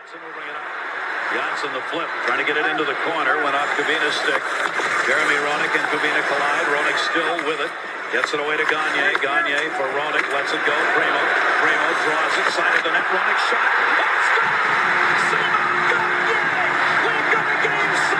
Johansen the flip, trying to get it into the corner, went off Kavina's stick. Jeremy Roenick and Kavina collide. Roenick still with it. Gets it away to Gagne. Gagne for Roenick, lets it go. Primo draws it, side of the net. Roenick shot. Oh, Simon Gagne! We've got a game 7.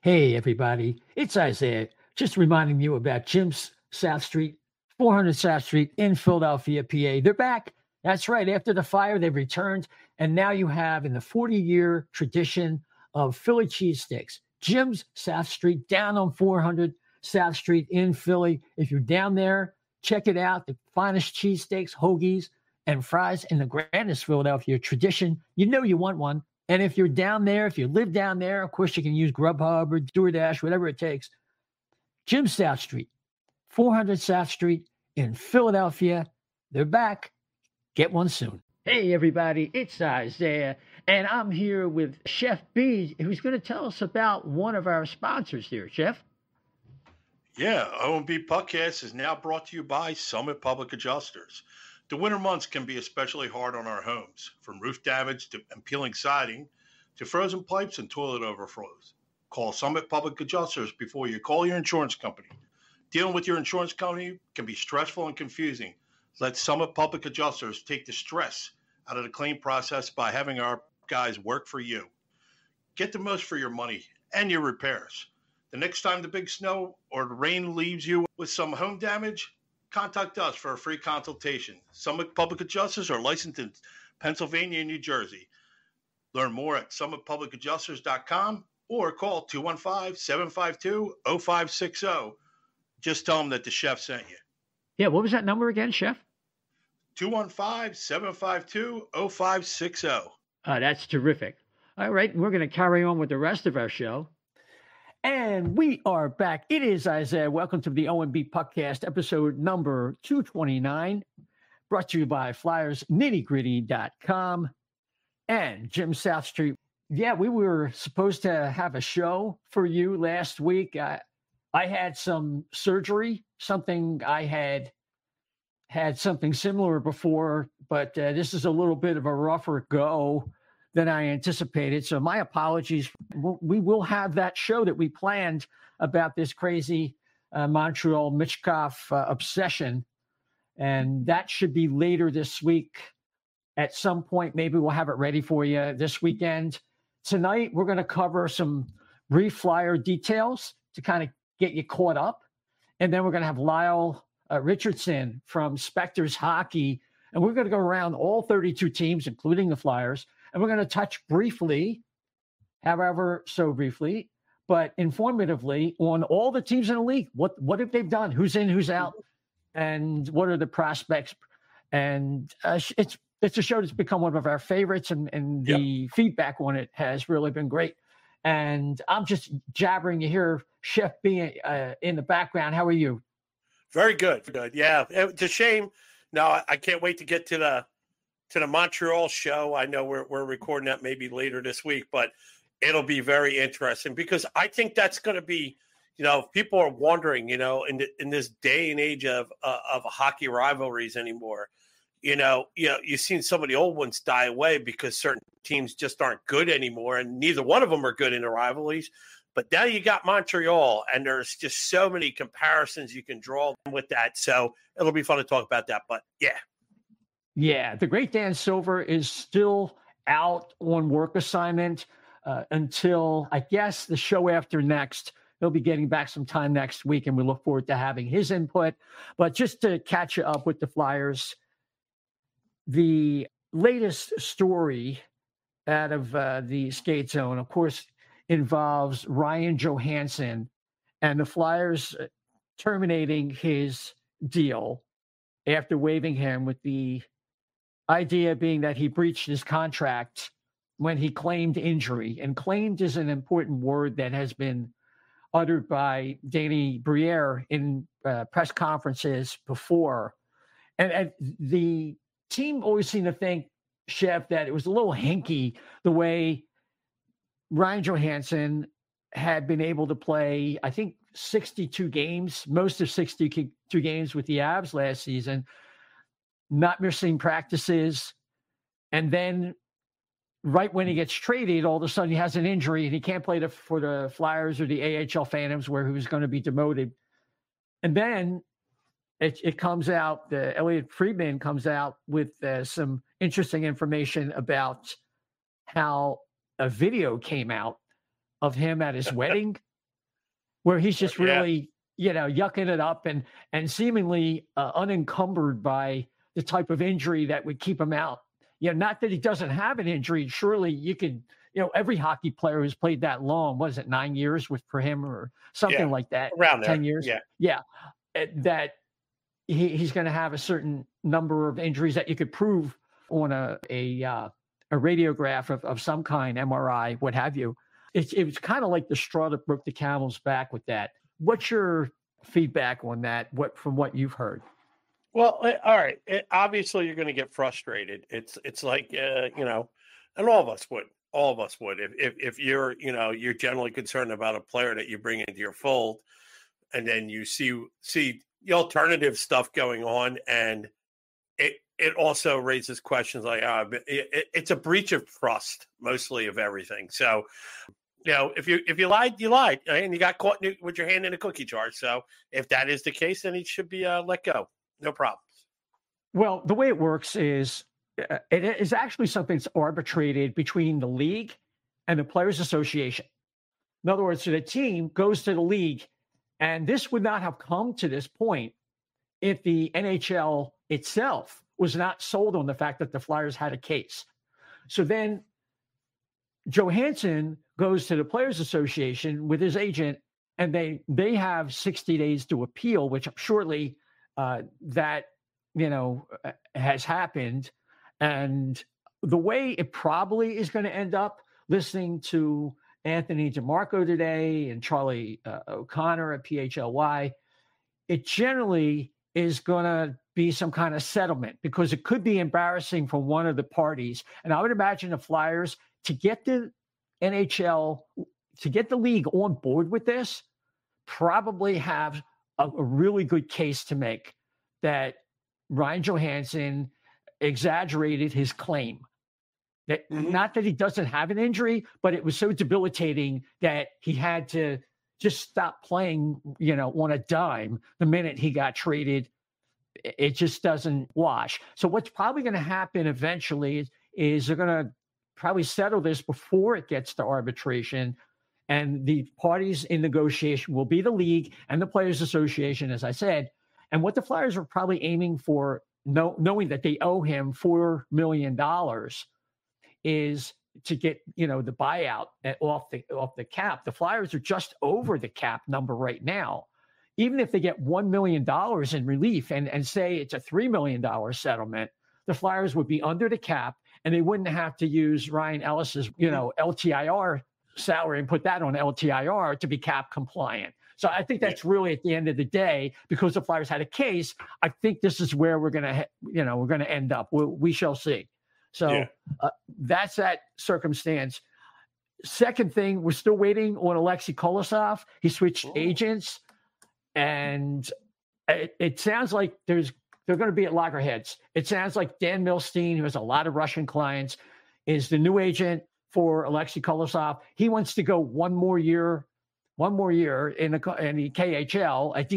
Hey, everybody, it's Isaiah, just reminding you about Jim's South Street, 400 South Street in Philadelphia, PA. They're back. That's right. After the fire, they've returned. And now you have, in the 40-year tradition of Philly cheesesteaks, Jim's South Street down on 400 South Street in Philly. If you're down there, check it out. The finest cheesesteaks, hoagies, and fries in the grandest Philadelphia tradition. You know you want one. And if you're down there, if you live down there, of course, you can use Grubhub or DoorDash, whatever it takes. Jim South Street, 400 South Street in Philadelphia. They're back. Get one soon. Hey, everybody, it's Isaiah, and I'm here with Chef B, who's going to tell us about one of our sponsors here. Chef? Yeah, O&B Puckcast is now brought to you by Summit Public Adjusters. The winter months can be especially hard on our homes, from roof damage and peeling siding to frozen pipes and toilet overflows. Call Summit Public Adjusters before you call your insurance company. Dealing with your insurance company can be stressful and confusing. Let Summit Public Adjusters take the stress out of the claim process by having our guys work for you. Get the most for your money and your repairs. The next time the big snow or the rain leaves you with some home damage, contact us for a free consultation. Summit Public Adjusters are licensed in Pennsylvania and New Jersey. Learn more at summitpublicadjusters.com or call 215-752-0560. Just tell them that the chef sent you. Yeah, what was that number again, Chef? 215-752-0560. That's terrific. All right, we're going to carry on with the rest of our show. And we are back. It is Isaiah. Welcome to the O&B Puckcast, episode number 229, brought to you by FlyersNittyGritty.com and Jim South Street. Yeah, we were supposed to have a show for you last week. I had some surgery, something I had something similar before, but this is a little bit of a rougher go than I anticipated. So my apologies. We will have that show that we planned about this crazy Montreal Michkov obsession. And that should be later this week at some point. Maybe we'll have it ready for you this weekend. Tonight, we're going to cover some brief Flyer details to kind of get you caught up. And then we're going to have Lyle Richardson from Spector's Hockey. And we're going to go around all 32 teams, including the Flyers. And we're going to touch briefly, however, so briefly, but informatively on all the teams in the league. What have they done? Who's in, who's out, and what are the prospects? And it's a show that's become one of our favorites, and the feedback on it has really been great. And I'm just jabbering you here, Chef B, in the background. How are you? Very good. Good. Yeah, it's a shame. No, I can't wait to get to the Montreal show. I know we're recording that maybe later this week, but it'll be very interesting because I think that's going to be, people are wondering, in this day and age of hockey rivalries anymore, you've seen some of the old ones die away because certain teams just aren't good anymore, and neither one of them are good in the rivalries. But now you got Montreal, and there's just so many comparisons you can draw with that. So it'll be fun to talk about that. But yeah. Yeah, the great Dan Silver is still out on work assignment until, I guess, the show after next. he'll be getting back some time next week, and we look forward to having his input. But just to catch you up with the Flyers, the latest story out of the skate zone, of course, involves Ryan Johansen and the Flyers terminating his deal after waiving him, with the idea being that he breached his contract when he claimed injury. And claimed is an important word that has been uttered by Danny Briere in press conferences before. And the team always seemed to think, Chef, that it was a little hinky the way Ryan Johansen had been able to play, I think, 62 games, most of 62 games with the Avs last season, not missing practices. And then right when he gets traded, all of a sudden he has an injury and he can't play for the Flyers or the AHL Phantoms, where he was going to be demoted. And then it comes out, Elliot Friedman comes out with some interesting information about how a video came out of him at his wedding, where he's just really, yucking it up and seemingly unencumbered by the type of injury that would keep him out. Not that he doesn't have an injury. Surely you could, every hockey player who's played that long, was it 9 years for him or something like that? Around 10 there. years. Yeah. That he's going to have a certain number of injuries that you could prove on a radiograph of some kind, MRI, what have you. It was kind of like the straw that broke the camel's back with that. What's your feedback on that? From what you've heard? Well, all right. Obviously, you're going to get frustrated. It's like and all of us would. All of us would. If you're you're generally concerned about a player that you bring into your fold, and then you see the alternative stuff going on, and it also raises questions like it's a breach of trust, mostly, of everything. So, if you lied, you lied, and you got caught with your hand in a cookie jar. So if that is the case, then he should be let go. No problems. Well, the way it works is it is actually something that's arbitrated between the league and the Players Association. In other words, so the team goes to the league, and this would not have come to this point if the NHL itself was not sold on the fact that the Flyers had a case. So then Johansen goes to the Players Association with his agent, and they have 60 days to appeal, which shortly that has happened. And the way it probably is going to end up, listening to Anthony DeMarco today and Charlie O'Connor at PHLY, it generally is going to be some kind of settlement, because it could be embarrassing for one of the parties. And I would imagine the Flyers, to get the NHL, to get the league on board with this, probably have a really good case to make that Ryan Johansen exaggerated his claim. That not that he doesn't have an injury, but it was so debilitating that he had to just stop playing, on a dime the minute he got traded. It just doesn't wash. So what's probably going to happen eventually is they're going to probably settle this before it gets to arbitration. And the parties in negotiation will be the league and the Players Association, as I said. And what the Flyers are probably aiming for, knowing that they owe him $4 million, is to get, the buyout off the cap. The Flyers are just over the cap number right now. Even if they get $1 million in relief and say it's a $3 million settlement, the Flyers would be under the cap, and they wouldn't have to use Ryan Ellis's, LTIR salary and put that on LTIR to be cap compliant. So I think that's really, at the end of the day, because the Flyers had a case, I think this is where we're going to end up. We shall see. So that's that circumstance. Second thing, we're still waiting on Alexei Kolosov. He switched agents, and it sounds like they're going to be at loggerheads. It sounds like Dan Milstein, who has a lot of Russian clients, is the new agent for Alexei Kolosov. He wants to go one more year in the KHL at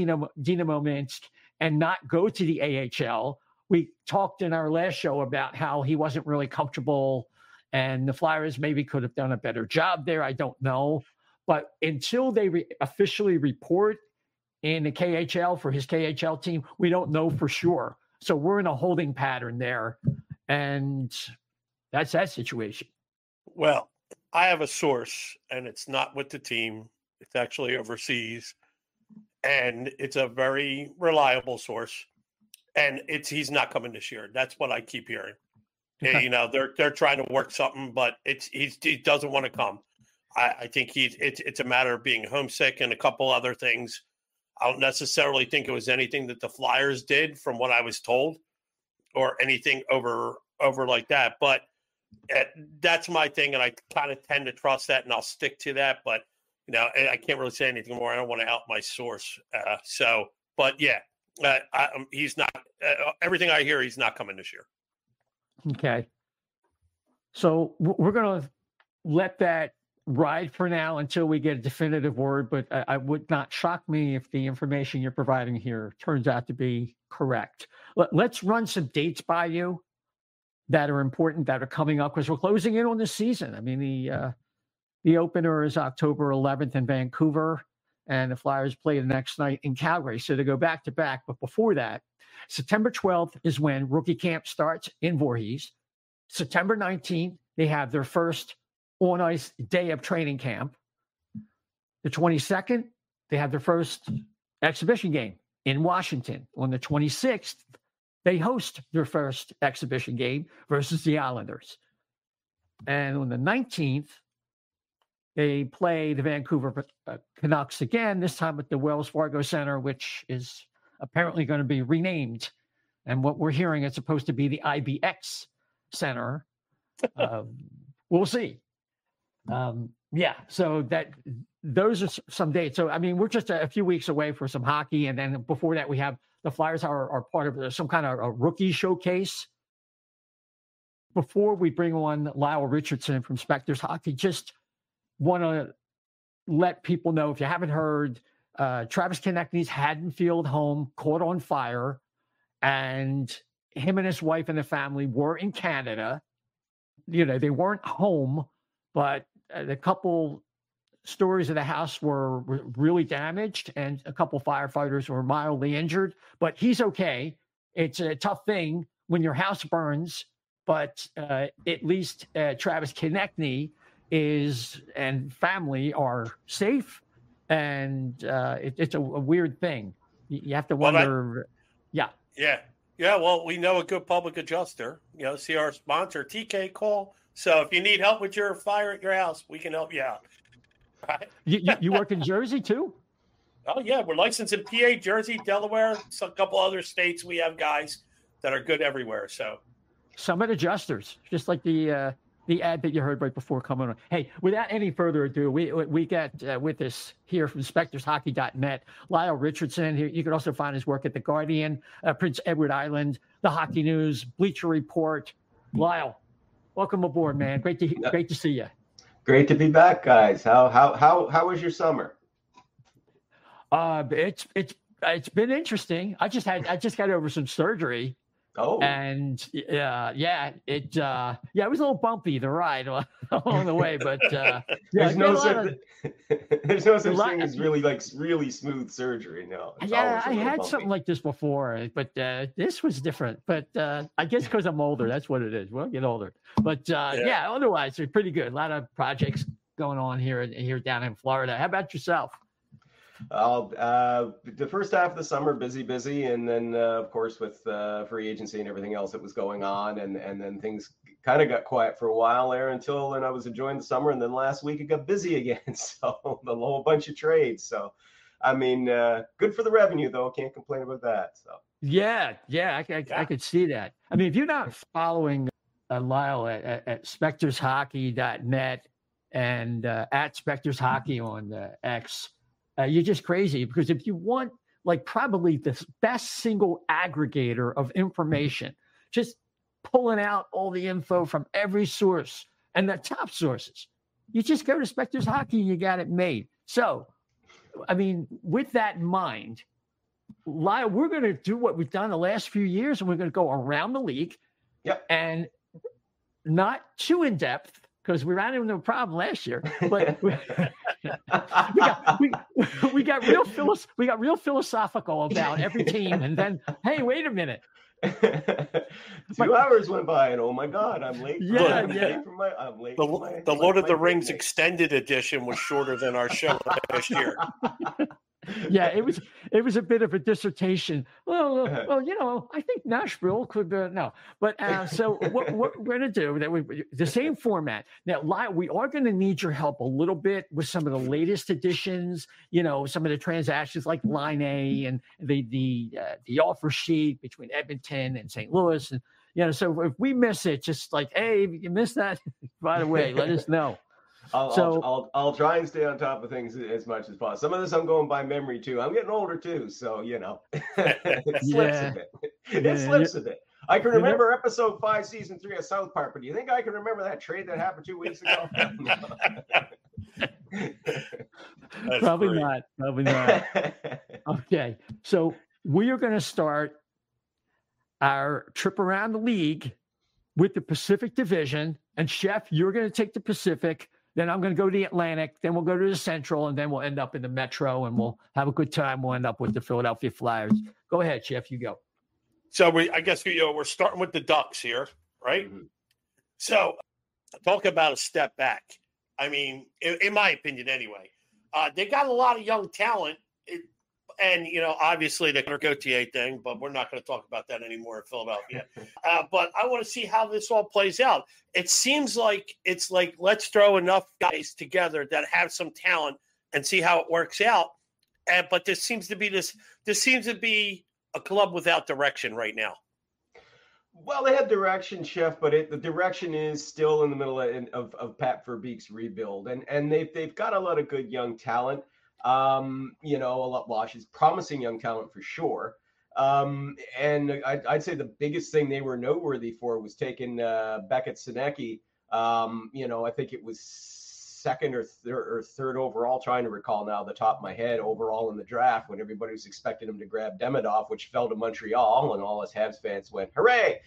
Dynamo Minsk and not go to the AHL. We talked in our last show about how he wasn't really comfortable, and the Flyers maybe could have done a better job there. I don't know. But until they officially report in the KHL for his KHL team, we don't know for sure. So we're in a holding pattern there. And that's that situation. Well, I have a source, and it's not with the team. It's actually overseas. And it's a very reliable source. And he's not coming this year. That's what I keep hearing. Okay. You know, they're trying to work something, but he doesn't want to come. I think it's a matter of being homesick and a couple other things. I don't necessarily think it was anything that the Flyers did, from what I was told, or anything over like that. But that's my thing, and I kind of tend to trust that, and I'll stick to that. But I can't really say anything more. I don't want to out my source. But yeah, he's not. Everything I hear, he's not coming this year. Okay. So we're going to let that ride for now until we get a definitive word, but I would not shock me if the information you're providing here turns out to be correct. Let's run some dates by you that are important, that are coming up, because we're closing in on the season. I mean, the opener is October 11th in Vancouver, and the Flyers play the next night in Calgary. So they go back to back. But before that, September 12th is when rookie camp starts in Voorhees. September 19th, they have their first on-ice day of training camp. The 22nd, they have their first exhibition game in Washington. On the 26th, they host their first exhibition game versus the Islanders. And on the 19th, they play the Vancouver Canucks again, this time at the Wells Fargo Center, which is apparently going to be renamed. And what we're hearing, it's supposed to be the IBX Center. We'll see. So those are some dates. So, I mean, we're just a few weeks away for some hockey. And then before that, we have the Flyers are part of some kind of a rookie showcase. Before we bring on Lyle Richardson from Spector's Hockey, just want to let people know, if you haven't heard, Travis Konecny's Haddonfield home caught on fire, and him and his wife and the family were in Canada. They weren't home, but a couple stories of the house were really damaged, and a couple firefighters were mildly injured, but he's okay. It's a tough thing when your house burns, but at least Travis Konecny and family are safe, and it's a weird thing. You have to wonder. Yeah. Well, we know a good public adjuster. See our sponsor, TK Call. So if you need help with your fire at your house, we can help you out. Right? You work in Jersey too? Oh yeah, we're licensed in PA, Jersey, Delaware, a couple other states. We have guys that are good everywhere. So Summit Adjusters, just like the ad that you heard right before coming on. Hey, without any further ado, we got with us here from SpectorsHockey.net, Lyle Richardson. You can also find his work at The Guardian, Prince Edward Island, The Hockey News, Bleacher Report. Lyle, welcome aboard, man. Great to see you. Great to be back, guys. How was your summer? It's been interesting. I just got over some surgery. Oh, and it was a little bumpy, the ride along the way, but there's no such thing as really smooth surgery. No. I had something like this before, but this was different. But I guess because I'm older, that's what it is. We'll get older, but otherwise it's pretty good. A lot of projects going on here down in Florida. How about yourself? The first half of the summer, busy, and then of course with free agency and everything else that was going on, and then things kind of got quiet for a while there until I was enjoying the summer, and then last week it got busy again. So a whole bunch of trades. So I mean, good for the revenue though. Can't complain about that. So I could see that. I mean, if you're not following Lyle at SpectorsHockey.net and at Spector's Hockey on X. You're just crazy, because if you want probably the best single aggregator of information, just pulling out all the info from every source and the top sources, you just go to Spector's Hockey and you got it made. So, I mean, with that in mind, Lyle, we're going to do what we've done the last few years, and we're going to go around the league. Yep. And not too in depth, because we ran into a problem last year. But we got real philosophical about every team, and then hey, wait a minute. 2 hours went by, and oh my God, I'm late. Yeah, I'm late. The Lord of the Rings extended edition was shorter than our show last year. Yeah, it was a bit of a dissertation. Well, I think Nashville could no, but so what we're going to do that the same format now. We are going to need your help a little bit with some of the latest additions. Some of the transactions like Line A and the offer sheet between Edmonton and St. Louis, and so if we miss it, just like hey, if you missed that, by the way, let us know. I'll try and stay on top of things as much as possible. Some of this I'm going by memory too. I'm getting older too, so it slips a bit. It slips a bit. I can remember episode 5, season 3 of South Park, but do you think I can remember that trade that happened 2 weeks ago? Probably not. Okay, so we are going to start our trip around the league with the Pacific Division, and Chef, you're going to take the Pacific. Then I'm going to go to the Atlantic. Then we'll go to the Central, and then we'll end up in the Metro, and we'll have a good time. We'll end up with the Philadelphia Flyers. Go ahead, Chef. You go. So I guess we're starting with the Ducks here, right? Mm-hmm. So talk about a step back. I mean, in my opinion, anyway, they got a lot of young talent, and obviously the Gauthier thing, but we're not going to talk about that anymore in Philadelphia. But I want to see how this all plays out. It seems like it's like let's throw enough guys together that have some talent and see how it works out. But this seems to be a club without direction right now. Well, they have direction, Chef, but the direction is still in the middle of Pat Verbeek's rebuild, and they've got a lot of good young talent. A lot she's promising young talent for sure. And I'd say the biggest thing they were noteworthy for was taking Beckett Sinecki. I think it was second or third overall, trying to recall now the top of my head, overall in the draft when everybody was expecting him to grab Demidov, which fell to Montreal, and all us Habs fans went, hooray!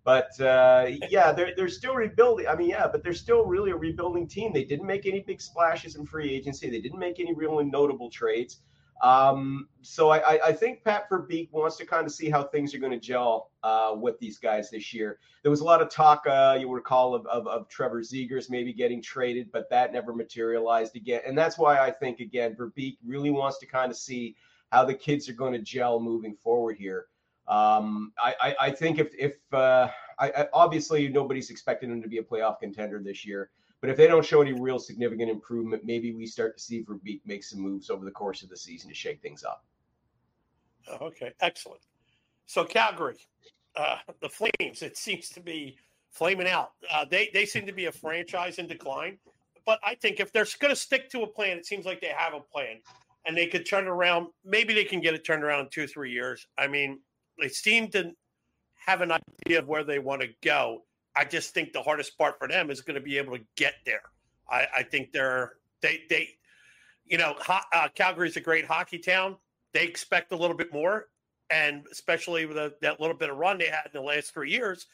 But they're still rebuilding. But they're still really a rebuilding team. They didn't make any big splashes in free agency. They didn't make any really notable trades. So I think Pat Verbeek wants to kind of see how things are going to gel with these guys this year. There was a lot of talk, you would recall, of Trevor Zegras maybe getting traded, but that never materialized again. And that's why I think, again, Verbeek really wants to kind of see how the kids are going to gel moving forward here. I think if obviously nobody's expecting them to be a playoff contender this year, but if they don't show any real significant improvement, maybe we start to see Verbeek make some moves over the course of the season to shake things up. Okay, excellent. So Calgary, the Flames, it seems to be flaming out. They seem to be a franchise in decline, but I think if they're going to stick to a plan, it seems like they have a plan. And they could turn it around. Maybe they can get it turned around in 2-3 years. I mean, they seem to have an idea of where they want to go. I just think the hardest part for them is going to be able to get there. I think Calgary's a great hockey town. They expect a little bit more, and especially with that little bit of run they had in the last 3 years,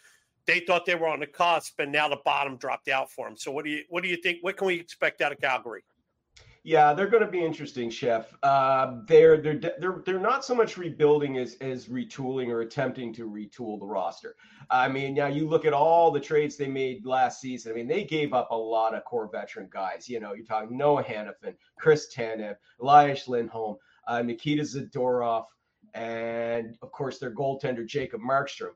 they thought they were on the cusp, and now the bottom dropped out for them. So what do you think? What can we expect out of Calgary? Yeah, they're going to be interesting, Chef. They're not so much rebuilding as retooling or attempting to retool the roster. I mean, now you look at all the trades they made last season. I mean, they gave up a lot of core veteran guys. You're talking Noah Hannafin, Chris Tanev, Elias Lindholm, Nikita Zadorov, and of course their goaltender Jacob Markstrom.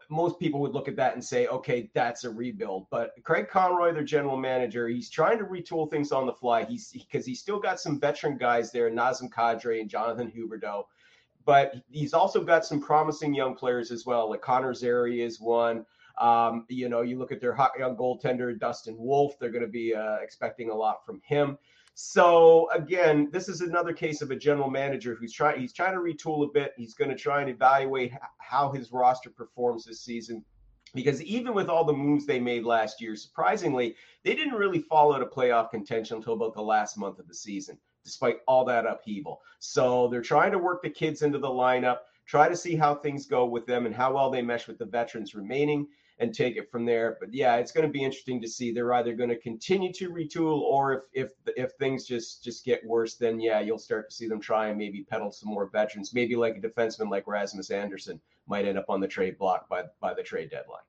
Most people would look at that and say, okay, that's a rebuild. But Craig Conroy, their general manager, he's trying to retool things on the fly. Because he's still got some veteran guys there, Nazem Kadri and Jonathan Huberdeau. But he's also got some promising young players as well. Like Connor Zary is one. You look at their young goaltender, Dustin Wolf. They're going to be expecting a lot from him. So again, this is another case of a general manager he's trying to retool a bit. He's going to try and evaluate how his roster performs this season, because even with all the moves they made last year, surprisingly, they didn't really fall out of playoff contention until about the last month of the season, despite all that upheaval. So they're trying to work the kids into the lineup, try to see how things go with them and how well they mesh with the veterans remaining. and take it from there. But yeah, it's going to be interesting to see. They're either going to continue to retool, or if things just get worse, then yeah, you'll start to see them try and maybe peddle some more veterans. Maybe like a defenseman like Rasmus Andersson might end up on the trade block by the trade deadline.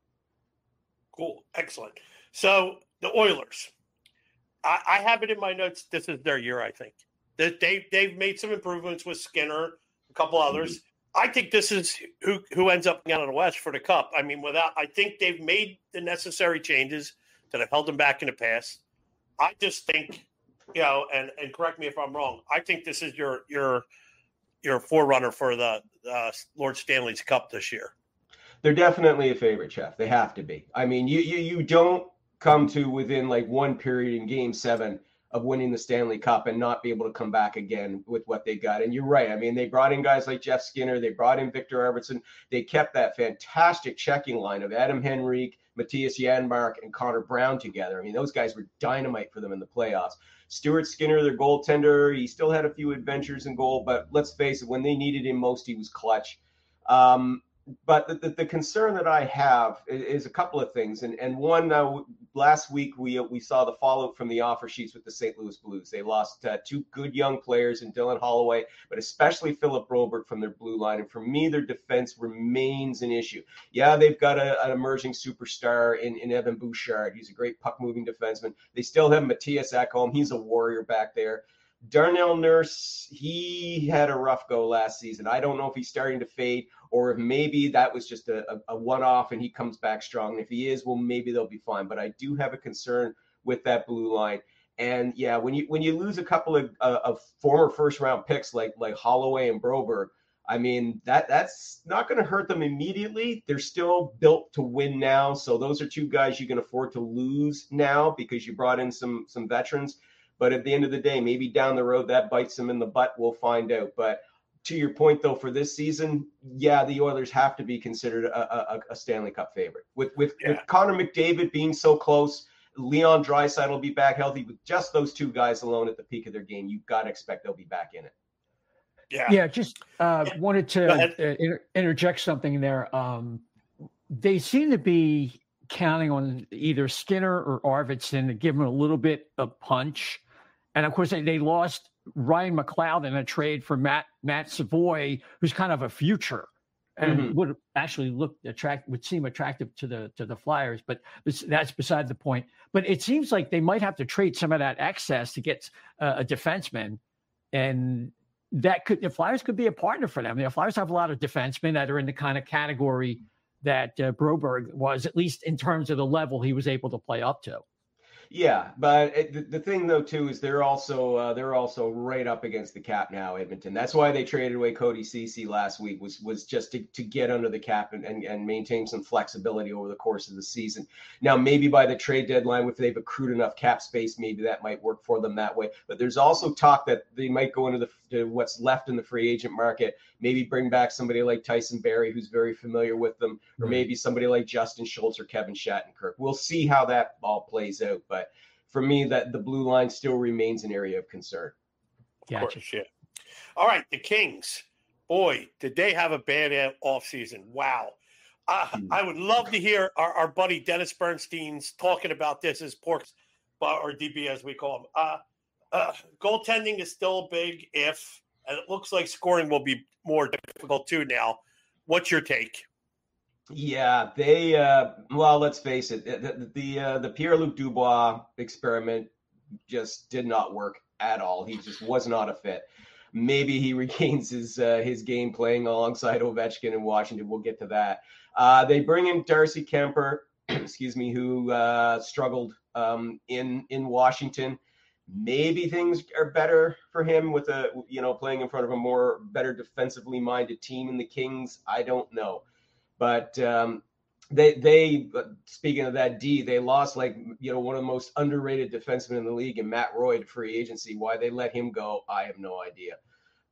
Cool. Excellent. So the Oilers, I have it in my notes. This is their year, I think. They've made some improvements with Skinner, a couple others. I think this is who ends up out of the West for the Cup. I mean, I think they've made the necessary changes that have held them back in the past. I just think, and correct me if I'm wrong, I think this is your forerunner for the Lord Stanley's Cup this year. They're definitely a favorite, Jeff. They have to be. I mean, you don't come to within like one period in Game 7 of winning the Stanley Cup and not be able to come back again with what they got. And you're right. I mean, they brought in guys like Jeff Skinner. They brought in Victor Arvidsson. They kept that fantastic checking line of Adam Henrique, Matthias Janmark, and Connor Brown together. I mean, those guys were dynamite for them in the playoffs. Stuart Skinner, their goaltender, he still had a few adventures in goal, but let's face it, when they needed him most, he was clutch. But the concern that I have is a couple of things. And one, last week we saw the fallout from the offer sheets with the St. Louis Blues. They lost two good young players in Dylan Holloway, but especially Philip Broberg from their blue line. And for me, their defense remains an issue. Yeah, they've got an emerging superstar in Evan Bouchard. He's a great puck-moving defenseman. They still have Matthias Ekholm. He's a warrior back there. Darnell Nurse, he had a rough go last season. I don't know if he's starting to fade or if maybe that was just a one-off and he comes back strong. And if he is, well, maybe they'll be fine. But I do have a concern with that blue line. And yeah, when you lose a couple of former first-round picks like Holloway and Broberg, I mean, that's not going to hurt them immediately. They're still built to win now. So those are two guys you can afford to lose now because you brought in some veterans. But at the end of the day, maybe down the road that bites them in the butt. We'll find out. But to your point, though, for this season, yeah, the Oilers have to be considered a Stanley Cup favorite. With Connor McDavid being so close, Leon Draisaitl will be back healthy. With just those two guys alone at the peak of their game, you've got to expect they'll be back in it. Yeah. Just wanted to interject something there. They seem to be counting on either Skinner or Arvidsson to give them a little bit of punch. And of course, they lost Ryan McLeod in a trade for Matt Savoy, who's kind of a future and would actually would seem attractive to the Flyers. But that's beside the point. But it seems like they might have to trade some of that excess to get a defenseman, and the Flyers could be a partner for them. The Flyers have a lot of defensemen that are in the kind of category that Broberg was, at least in terms of the level he was able to play up to. Yeah, but the thing though too is they're also right up against the cap now, Edmonton. That's why they traded away Cody Ceci last week was just to get under the cap and maintain some flexibility over the course of the season. Now maybe by the trade deadline, if they've accrued enough cap space, maybe that might work for them that way. But there's also talk that they might go into what's left in the free agent market, maybe bring back somebody like Tyson Barrie, who's very familiar with them, or maybe somebody like Justin Schultz or Kevin Shattenkirk. We'll see how that all plays out. But for me, that the blue line still remains an area of concern. Gotcha. Of course, yeah. All right, the Kings. Boy, did they have a bad offseason. Wow. I would love to hear our buddy Dennis Bernstein's talking about this as Porks, or DB as we call him. Goaltending is still a big if, and it looks like scoring will be more difficult too now. What's your take? Yeah, they well, let's face it, the Pierre-Luc Dubois experiment just did not work at all. He just was not a fit. Maybe he regains his game playing alongside Ovechkin in Washington. We'll get to that. They bring in Darcy Kemper, who struggled in Washington. Maybe things are better for him with playing in front of a better defensively minded team in the Kings. I don't know. But they speaking of that D, they lost one of the most underrated defensemen in the league, and Matt Roy to free agency. Why they let him go, I have no idea.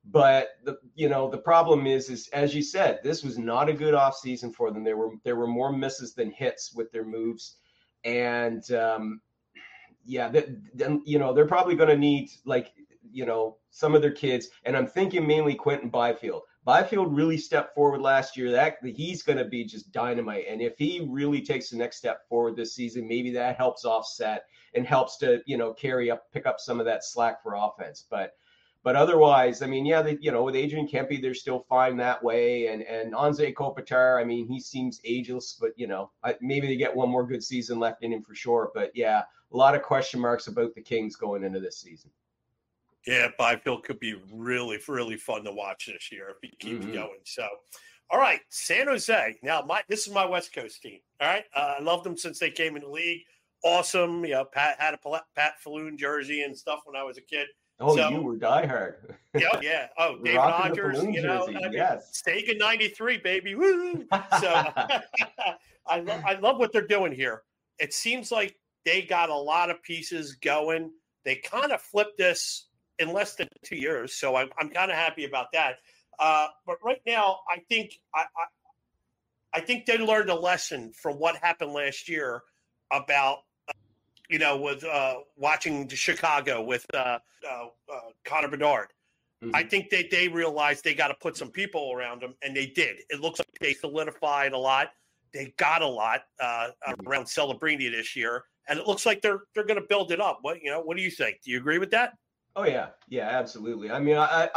But the problem is as you said, this was not a good offseason for them. There were more misses than hits with their moves, and they're probably going to need some of their kids, and I'm thinking mainly Quentin Byfield. Byfield really stepped forward last year. That he's going to be just dynamite. And if he really takes the next step forward this season, maybe that helps offset and helps to, pick up some of that slack for offense. But otherwise, I mean, yeah, with Adrian Kempe, they're still fine that way. And Anze Kopitar, I mean, he seems ageless, but, maybe they get one more good season left in him for sure. But, yeah, a lot of question marks about the Kings going into this season. Yeah, Byfield could be really, really fun to watch this year if he keeps going. So, all right, San Jose. Now, this is my West Coast team. All right, I loved them since they came in the league. Awesome. Pat had a Pat Falloon jersey and stuff when I was a kid. Oh, so, you were diehard. Yeah. Oh, David Hodgers. Yes. Steak in '93, baby. Woo! So I love what they're doing here. It seems like they got a lot of pieces going. They kind of flipped this in less than 2 years, so I'm kind of happy about that. But right now, I think they learned a lesson from what happened last year about with watching Chicago with Connor Bedard. Mm-hmm. I think they realized they got to put some people around them, and they did. It looks like they solidified a lot. They got a lot around Celebrini this year, and it looks like they're going to build it up. What do you think? Do you agree with that? Oh yeah, absolutely. I mean, I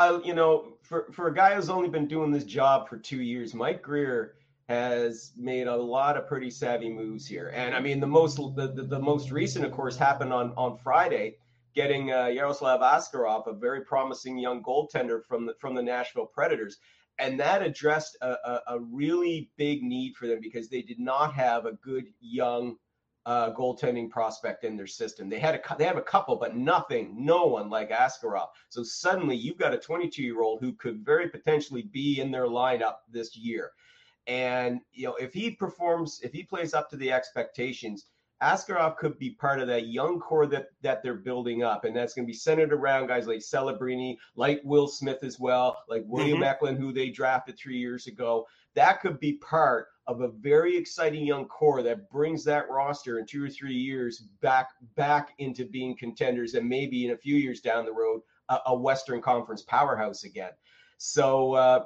for a guy who's only been doing this job for 2 years, Mike Grier has made a lot of pretty savvy moves here. And I mean, the most recent, of course, happened on Friday, getting Yaroslav Askarov, a very promising young goaltender from the Nashville Predators. And that addressed a really big need for them because they did not have a good young goaltending prospect in their system. They have a couple, but no one like Askarov. So suddenly you've got a 22-year-old who could very potentially be in their lineup this year. And, if he plays up to the expectations, Askarov could be part of that young core that they're building up. And that's going to be centered around guys like Celebrini, like Will Smith as well, like William Eklund, who they drafted 3 years ago. That could be part of a very exciting young core that brings that roster in 2 or 3 years back into being contenders, and maybe in a few years down the road, a Western Conference powerhouse again. So,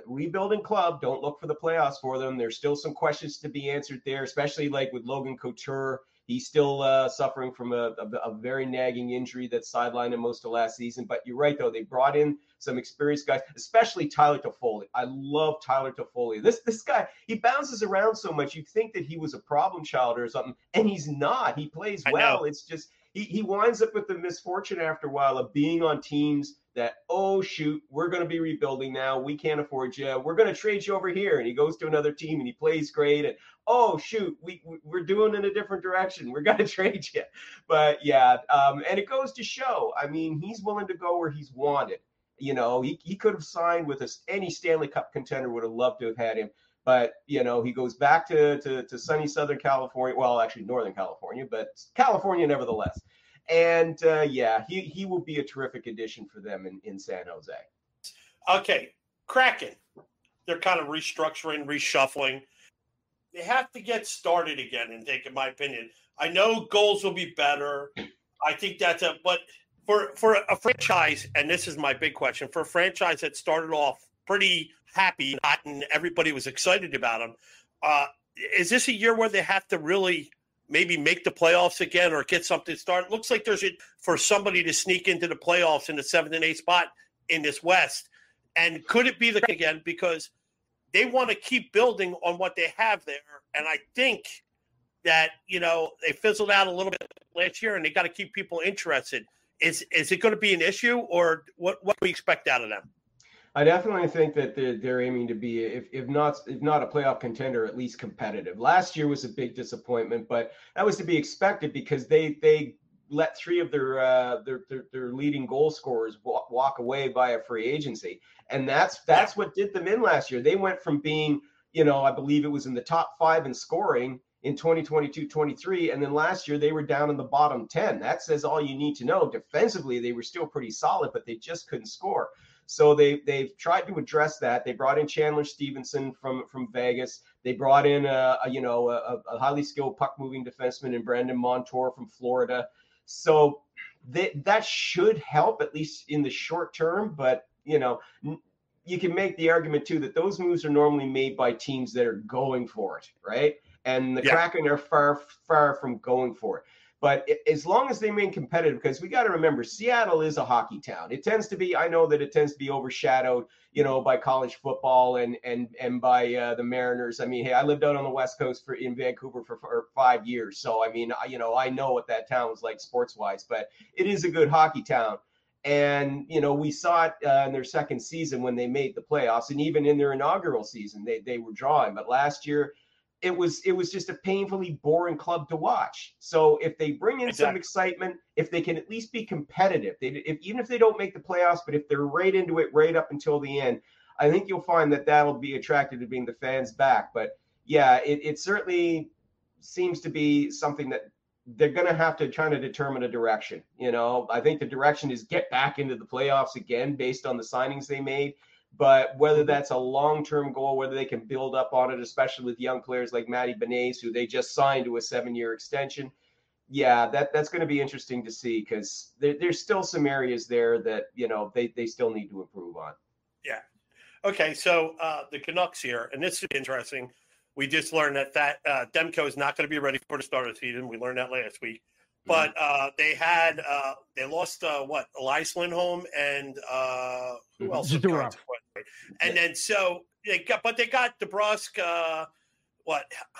rebuilding club. Don't look for the playoffs for them. There's still some questions to be answered there, especially like with Logan Couture. He's still suffering from a very nagging injury that sidelined him most of last season. But you're right, though. They brought in some experienced guys, especially Tyler Toffoli. I love Tyler Toffoli. This guy, he bounces around so much. You'd think that he was a problem child or something, and he's not. He plays well. It's just he winds up with the misfortune after a while of being on teams that, oh, shoot, we're going to be rebuilding now. We can't afford you. We're going to trade you over here. And he goes to another team and he plays great. And, oh, shoot, we're doing in a different direction. We're going to trade you. But, yeah, and it goes to show. I mean, he's willing to go where he's wanted. He could have signed with any Stanley Cup contender, would have loved to have had him. But, he goes back to sunny Southern California. Well, actually, Northern California, but California nevertheless. And, he will be a terrific addition for them in San Jose. Okay, Kraken. They're kind of restructuring, reshuffling. They have to get started again, in my opinion. I know goals will be better. I think but for a franchise, and this is my big question, for a franchise that started off pretty happy and everybody was excited about them, is this a year where they have to really maybe make the playoffs again or get something started? Looks like there's for somebody to sneak into the playoffs in the 7th and 8th spot in this West. And could it be again? Because they want to keep building on what they have there. And I think that, they fizzled out a little bit last year and they got to keep people interested. Is it going to be an issue, or what do we expect out of them? I definitely think that they're aiming to be, if not a playoff contender, at least competitive. Last year was a big disappointment, but that was to be expected because they let 3 of their leading goal scorers walk away via free agency, and that's what did them in last year. They went from being, I believe it was in the top 5 in scoring in 2022-23, and then last year they were down in the bottom 10. That says all you need to know. Defensively, they were still pretty solid, but they just couldn't score. So they've tried to address that. They brought in Chandler Stevenson from Vegas. They brought in a highly skilled puck moving defenseman in Brandon Montour from Florida. So that should help, at least in the short term. But you can make the argument too that those moves are normally made by teams that are going for it, right? And the Kraken are far, far from going for it. But as long as they remain competitive, because we got to remember, Seattle is a hockey town. It tends to be, I know that it tends to be overshadowed, by college football and by the Mariners. I mean, hey, I lived out on the West Coast in Vancouver for 5 years. So, I mean, I know what that town was like sports-wise, but it is a good hockey town. And, we saw it in their second season when they made the playoffs, and even in their inaugural season, they were drawing. But last year, it was just a painfully boring club to watch. So if they bring in some excitement, if they can at least be competitive, even if they don't make the playoffs, but if they're right into it right up until the end, I think you'll find that that'll be attractive to bring the fans back. But yeah, it certainly seems to be something that they're going to have to try to determine a direction. I think the direction is get back into the playoffs again based on the signings they made. But whether that's a long-term goal, whether they can build up on it, especially with young players like Matty Benays, who they just signed to a 7-year extension, that's going to be interesting to see, because there's still some areas there that, they still need to improve on. Yeah. Okay, so the Canucks here, and this is interesting. We just learned that Demko is not going to be ready for the start of the season. We learned that last week. But they lost Elias Lindholm and who else? And then so they got DeBrusk,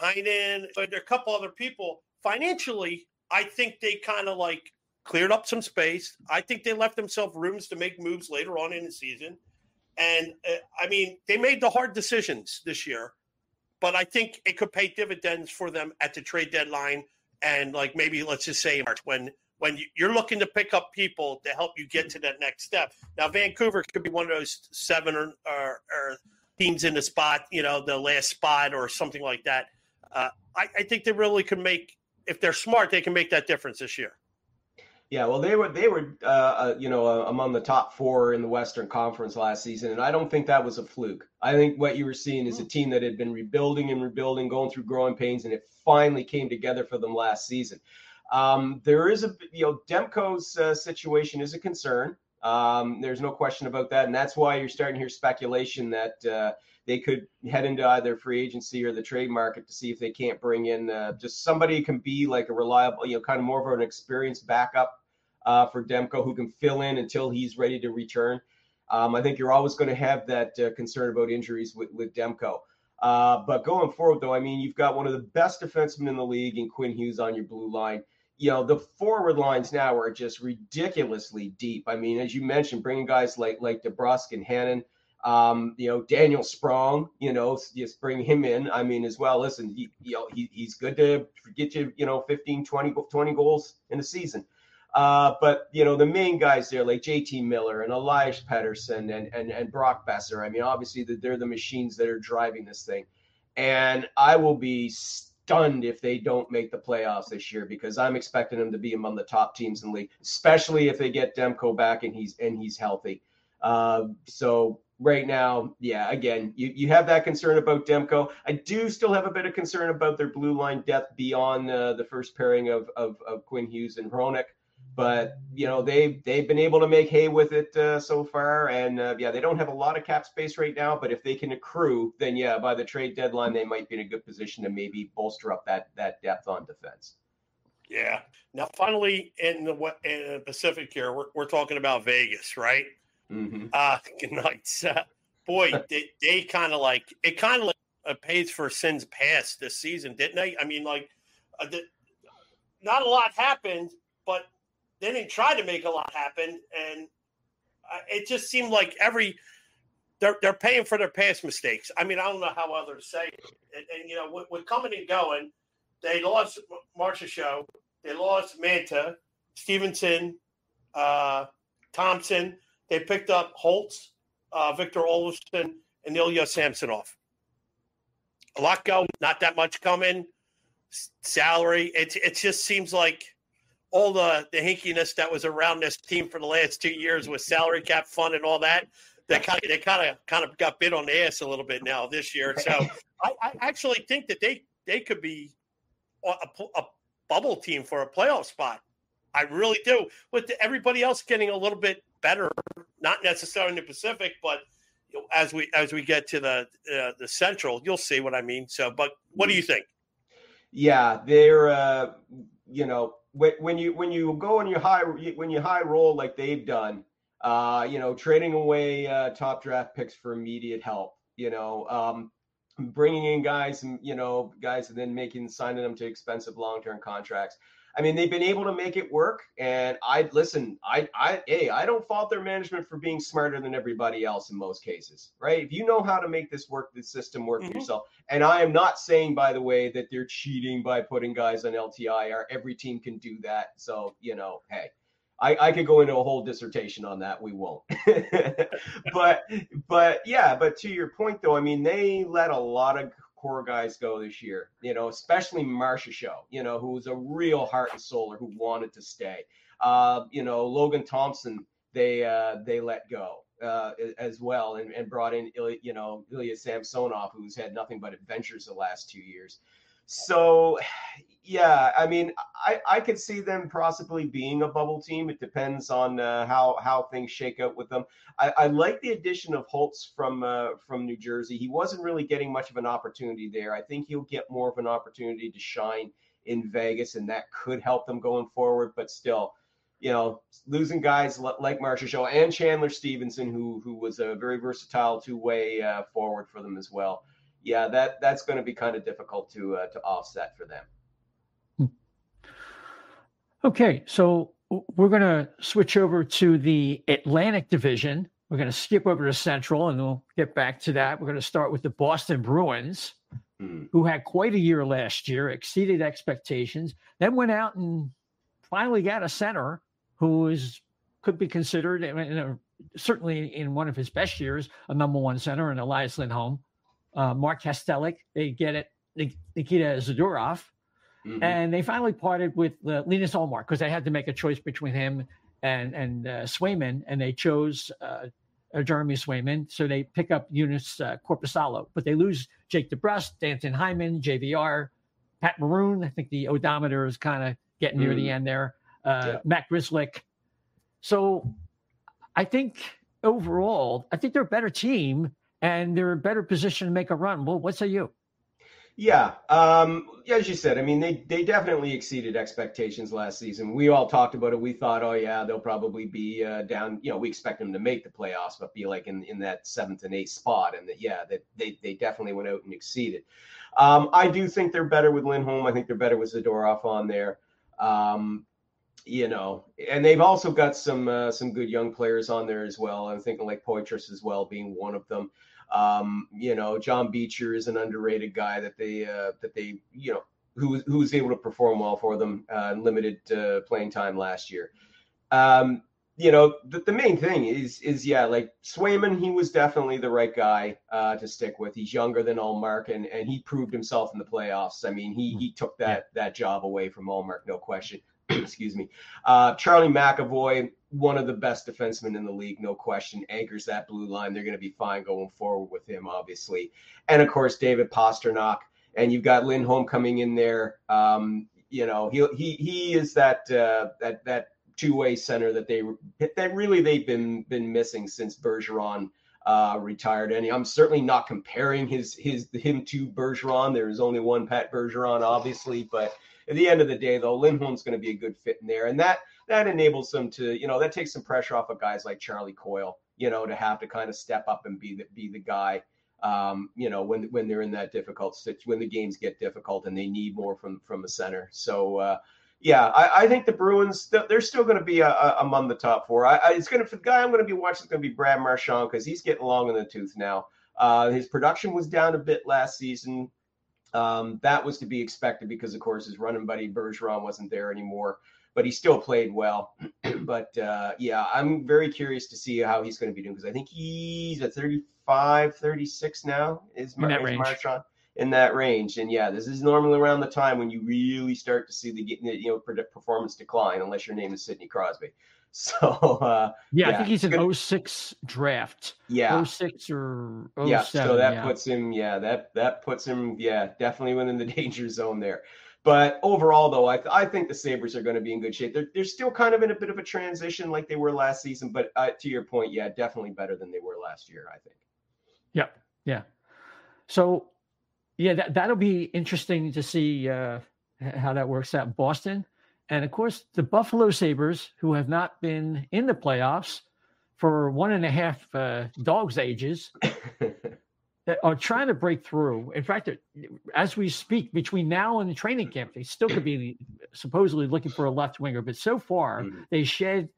Heinen. So there are a couple other people. Financially, I think they kind of cleared up some space. I think they left themselves rooms to make moves later on in the season. And they made the hard decisions this year, but I think it could pay dividends for them at the trade deadline. And maybe let's just say March, when you're looking to pick up people to help you get to that next step. Now, Vancouver could be one of those 7 or teams in the spot, the last spot or something like that. I think they really could if they're smart, they can make that difference this year. Yeah, well, they were among the top 4 in the Western Conference last season, and I don't think that was a fluke. I think what you were seeing is a team that had been rebuilding, going through growing pains, and it finally came together for them last season. There is Demko's situation is a concern. There's no question about that, and that's why you're starting to hear speculation that they could head into either free agency or the trade market to see if they can't bring in just somebody who can be like a reliable, kind of more of an experienced backup for Demko, who can fill in until he's ready to return. I think you're always going to have that concern about injuries with Demko. But going forward, though, you've got one of the best defensemen in the league in Quinn Hughes on your blue line. The forward lines now are just ridiculously deep. As you mentioned, bringing guys like DeBrusk and Hannon, Daniel Sprong, just bring him in. As well, listen, he's good to get you, 15, 20 goals in a season. But the main guys there, like JT Miller and Elias Pettersson and Brock Besser, obviously they're the machines that are driving this thing. And I will be stunned if they don't make the playoffs this year, because I'm expecting them to be among the top teams in the league, especially if they get Demko back and he's healthy. So right now, again, you have that concern about Demko. I do still have a bit of concern about their blue line depth beyond the first pairing of Quinn Hughes and Hronek. But, they've been able to make hay with it so far. And, they don't have a lot of cap space right now. But if they can accrue, then, by the trade deadline, they might be in a good position to maybe bolster up that depth on defense. Yeah. Now, finally, in the Pacific here, we're talking about Vegas, right? Mm-hmm. Good night. Boy, they kind of pays for sins past this season, didn't they? Not a lot happened, but they didn't try to make a lot happen, and it just seemed like they're paying for their past mistakes. I don't know how others say it. And with coming and going, they lost Marchessault, they lost Manta, Stevenson, Thompson. They picked up Holtz, Victor Olofsson, and Ilya Samsonov. A lot going, not that much coming. Salary, it just seems like all the hinkiness that was around this team for the last 2 years with salary cap fund and all that, they kind of got bit on the ass a little bit now this year. So I actually think that they could be a bubble team for a playoff spot. I really do. With everybody else getting a little bit better, not necessarily in the Pacific, but as we get to the Central, you'll see what I mean. So, but what do you think? Yeah, they're when you go and when you high roll like they've done, trading away top draft picks for immediate help, bringing in guys and then signing them to expensive long-term contracts. I mean, they've been able to make it work, and I don't fault their management for being smarter than everybody else in most cases, right? If you know how to make this system work for yourself, and I am not saying, by the way, that they're cheating by putting guys on LTIR. Every team can do that, so hey. I could go into a whole dissertation on that. We won't. but to your point, though, I mean, they let a lot of core guys go this year, especially Marchessault, who was a real heart and soul who wanted to stay. Logan Thompson, they let go as well and brought in, Ilya Samsonov, who's had nothing but adventures the last 2 years. So, yeah, I mean, I could see them possibly being a bubble team. It depends on how things shake out with them. I like the addition of Holtz from New Jersey. He wasn't really getting much of an opportunity there. I think he'll get more of an opportunity to shine in Vegas, and that could help them going forward. But still, losing guys like Marchessault and Chandler Stevenson, who was a very versatile two-way forward for them as well. Yeah, that's going to be kind of difficult to offset for them. Okay, so we're going to switch over to the Atlantic Division. We're going to skip over to Central, and we'll get back to that. We're going to start with the Boston Bruins, who had quite a year last year, exceeded expectations, then went out and finally got a center who could be considered, certainly in one of his best years, a number one center in Elias Lindholm. Mark Kastelik, they get it, Nikita Zadorov, and they finally parted with Linus Ullmark because they had to make a choice between him and Swayman, and they chose Jeremy Swayman, so they pick up Eunice Korpisalo, but they lose Jake DeBrus, Danton Hyman, JVR, Pat Maroon. I think the odometer is kind of getting near the end there. Matt Grzelcyk. So I think overall, they're a better team, and they're in a better position to make a run. Well, what say you? Yeah. As you said, I mean, they definitely exceeded expectations last season. We all talked about it. We thought, oh, yeah, they'll probably be down. We expect them to make the playoffs, but be like in that 7th and 8th spot. And that they definitely went out and exceeded. I do think they're better with Lindholm. I think they're better with Zadorov on there. And they've also got some good young players on there as well. I'm thinking like Poitras as well being one of them. John Beecher is an underrated guy that they who was able to perform well for them, limited playing time last year. The main thing is like Swayman, he was definitely the right guy to stick with. He's younger than Ullmark, and he proved himself in the playoffs. I mean, he took that job away from Ullmark, no question. Excuse me. Charlie McAvoy, one of the best defensemen in the league, no question, anchors that blue line. They're going to be fine going forward with him, obviously. And, of course, David Pastrnak. And you've got Lindholm coming in there. He is that two-way center that they've been missing since Bergeron retired. And I'm certainly not comparing him to Bergeron. There is only one Pat Bergeron, obviously, but at the end of the day, though, Lindholm's going to be a good fit in there. And that enables them to, that takes some pressure off of guys like Charlie Coyle, to have to kind of step up and be the guy, when they're in that difficult situation, when the games get difficult and they need more from the center. So, I think the Bruins, they're still going to be among the top four. The guy I'm going to be watching is going to be Brad Marchand because he's getting long in the tooth now. His production was down a bit last season. That was to be expected because, of course, his running buddy Bergeron wasn't there anymore, but he still played well. But I'm very curious to see how he's going to be doing because I think he's at 35, 36 now. Is Marchand in that range? And this is normally around the time when you really start to see the performance decline, unless your name is Sidney Crosby. So I think he's an 06 draft. 06 or 07. So that puts him that puts him definitely within the danger zone there. But overall, though, I think the Sabres are going to be in good shape. They're still kind of in a bit of a transition like they were last season, but to your point, definitely better than they were last year, I think. Yep. Yeah. So, yeah, that'll be interesting to see how that works out in Boston. And of course, the Buffalo Sabres, who have not been in the playoffs for 1.5 dogs' ages, that are trying to break through. In fact, as we speak, between now and the training camp, they still could be supposedly looking for a left winger. But so far, they shed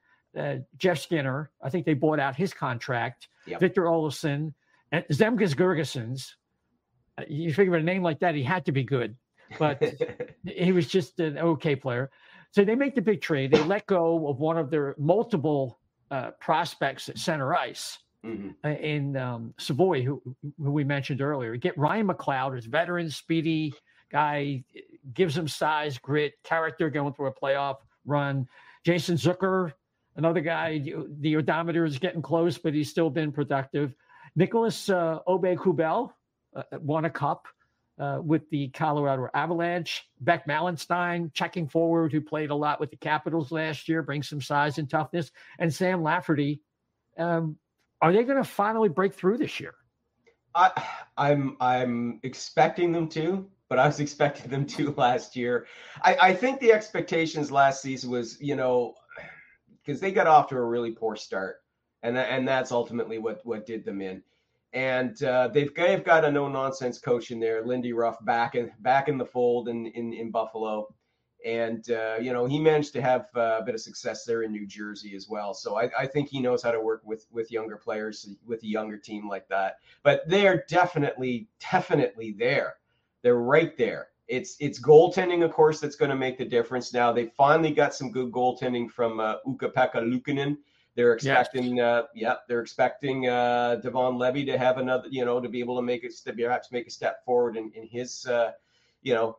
Jeff Skinner. I think they bought out his contract. Yep. Victor Olofsson and Zemgus Girgensons. You figure a name like that, he had to be good. But he was just an okay player. So they make the big trade. They let go of one of their multiple prospects at center ice. In Savoy, who we mentioned earlier. Get Ryan McLeod, who's veteran, speedy guy, gives him size, grit, character going through a playoff run. Jason Zucker, another guy, the odometer is getting close, but he's still been productive. Nicholas Aube-Kubel won a cup with the Colorado Avalanche. Beck Malenstein, checking forward, who played a lot with the Capitals last year, brings some size and toughness. And Sam Lafferty. Are they going to finally break through this year? I'm expecting them to, but I was expecting them to last year. I think the expectations last season was, because they got off to a really poor start, and that's ultimately what did them in. And they've got a no nonsense coach in there, Lindy Ruff, back in the fold in Buffalo. And, he managed to have a bit of success there in New Jersey as well. So I think he knows how to work with younger players, with a younger team like that. But they're definitely there. They're right there. It's goaltending, of course, that's going to make the difference. Now, they finally got some good goaltending from Ukko-Pekka Luukkonen. They're expecting, they're expecting Devon Levy to have another, to be able to perhaps make a step forward in his,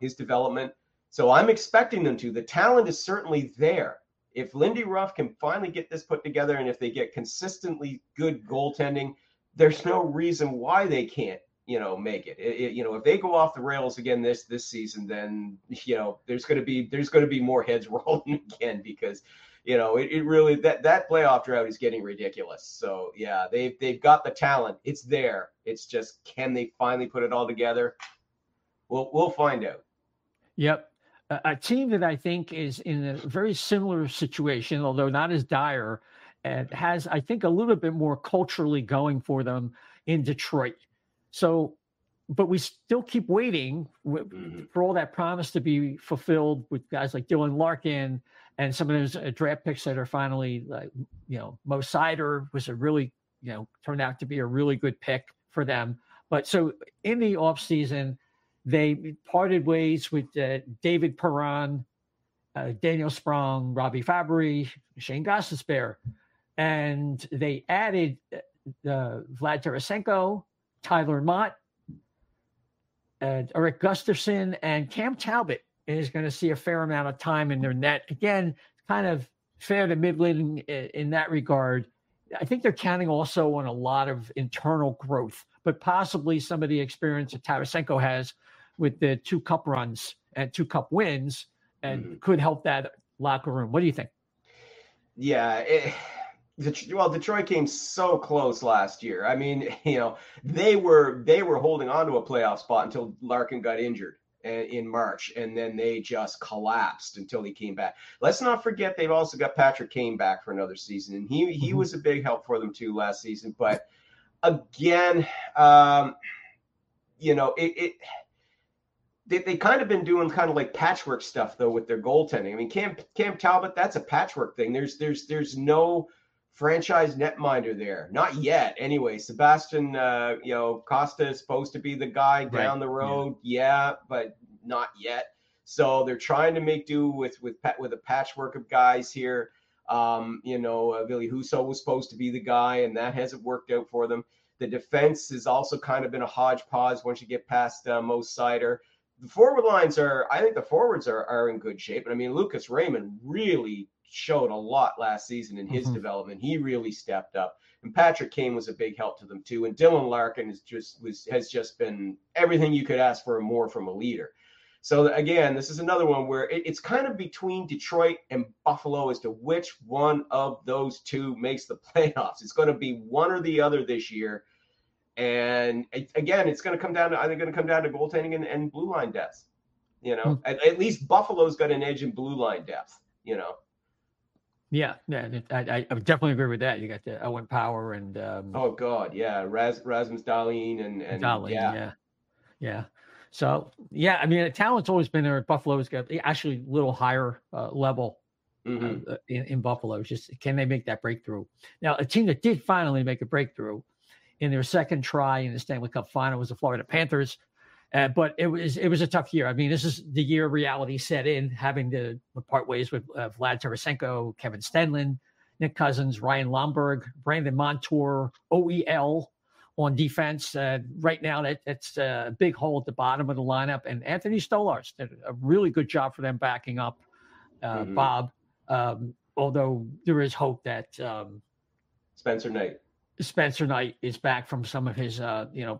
his development. So I'm expecting them to. The talent is certainly there. If Lindy Ruff can finally get this put together, and if they get consistently good goaltending, there's no reason why they can't, make it. If they go off the rails again this season, then there's going to be more heads rolling again, because it really that playoff drought is getting ridiculous. So yeah, they've got the talent. It's there. It's just, can they finally put it all together? We'll find out. Yep. A team that I think is in a very similar situation, although not as dire, and has, I think, a little bit more culturally going for them in Detroit. So, but we still keep waiting for all that promise to be fulfilled with guys like Dylan Larkin and some of those draft picks that are finally, Mo Sider was a really, turned out to be a really good pick for them. But so in the offseason, they parted ways with David Perron, Daniel Sprong, Robbie Fabry, Shane Gostisbehere, and they added Vlad Tarasenko, Tyler Mott, Eric Gustafson, and Cam Talbot is going to see a fair amount of time in their net. Again, kind of fair to middling in that regard. I think they're counting also on a lot of internal growth, but possibly some of the experience that Tarasenko has with the 2 cup runs and 2 cup wins, and could help that locker room. What do you think? Yeah. Detroit came so close last year. I mean, they were holding on to a playoff spot until Larkin got injured in March, and then they just collapsed until he came back. Let's not forget they've also got Patrick Kane back for another season, and he was a big help for them too last season. But again, They kind of been doing kind of like patchwork stuff though with their goaltending. I mean, Cam Talbot, that's a patchwork thing. There's no franchise netminder there, not yet. Anyway, Sebastian Costa is supposed to be the guy down the road, but not yet. So they're trying to make do with a patchwork of guys here. Ville Husso was supposed to be the guy, and that hasn't worked out for them. The defense has also kind of been a hodgepodge once you get past Mo Sider. The forward lines I think the forwards are in good shape. And I mean, Lucas Raymond really showed a lot last season in his development. He really stepped up. And Patrick Kane was a big help to them too. And Dylan Larkin has just been everything you could ask for more from a leader. So again, this is another one where it's kind of between Detroit and Buffalo as to which one of those two makes the playoffs. It's going to be one or the other this year. And again, it's going to come down to goaltending and blue line depth. At least Buffalo's got an edge in blue line depth. Yeah, I would definitely agree with that. You got the Owen Power and oh God, yeah, Rasmus Dahlin and Dahlin, yeah. So yeah, I mean, the talent's always been there. Buffalo's got actually a little higher level in Buffalo. Just can they make that breakthrough? Now, a team that did finally make a breakthrough in their second try in the Stanley Cup final was the Florida Panthers. But it was a tough year. I mean, this is the year reality set in, having to part ways with Vlad Tarasenko, Kevin Stenlund, Nick Cousins, Ryan Lomberg, Brandon Montour, OEL on defense. Right now, that's a big hole at the bottom of the lineup. And Anthony Stolarz did a really good job for them backing up Bob. Although there is hope that Spencer Knight is back from some of his,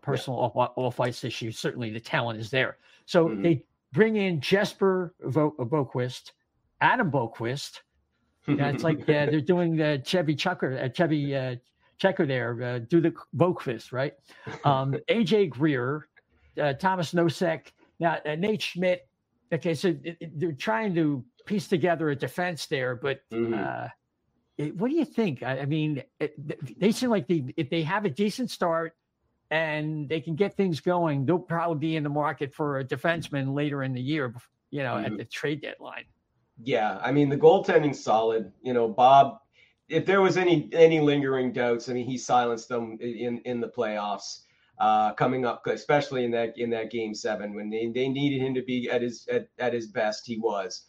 personal off ice issues. Certainly, the talent is there. So they bring in Jesper Boquist, Adam Boquist. It's like they're doing the Chevy Checker there. Do the Boquist, right? AJ Greer, Thomas Nosek. Now Nate Schmidt. Okay, so they're trying to piece together a defense there, but. What do you think? I mean, they seem like if they have a decent start and they can get things going, they'll probably be in the market for a defenseman later in the year, at the trade deadline. Yeah, I mean, the goaltending's solid. Bob, if there was any lingering doubts, I mean, he silenced them in the playoffs coming up, especially in that game 7 when they needed him to be at his best. He was.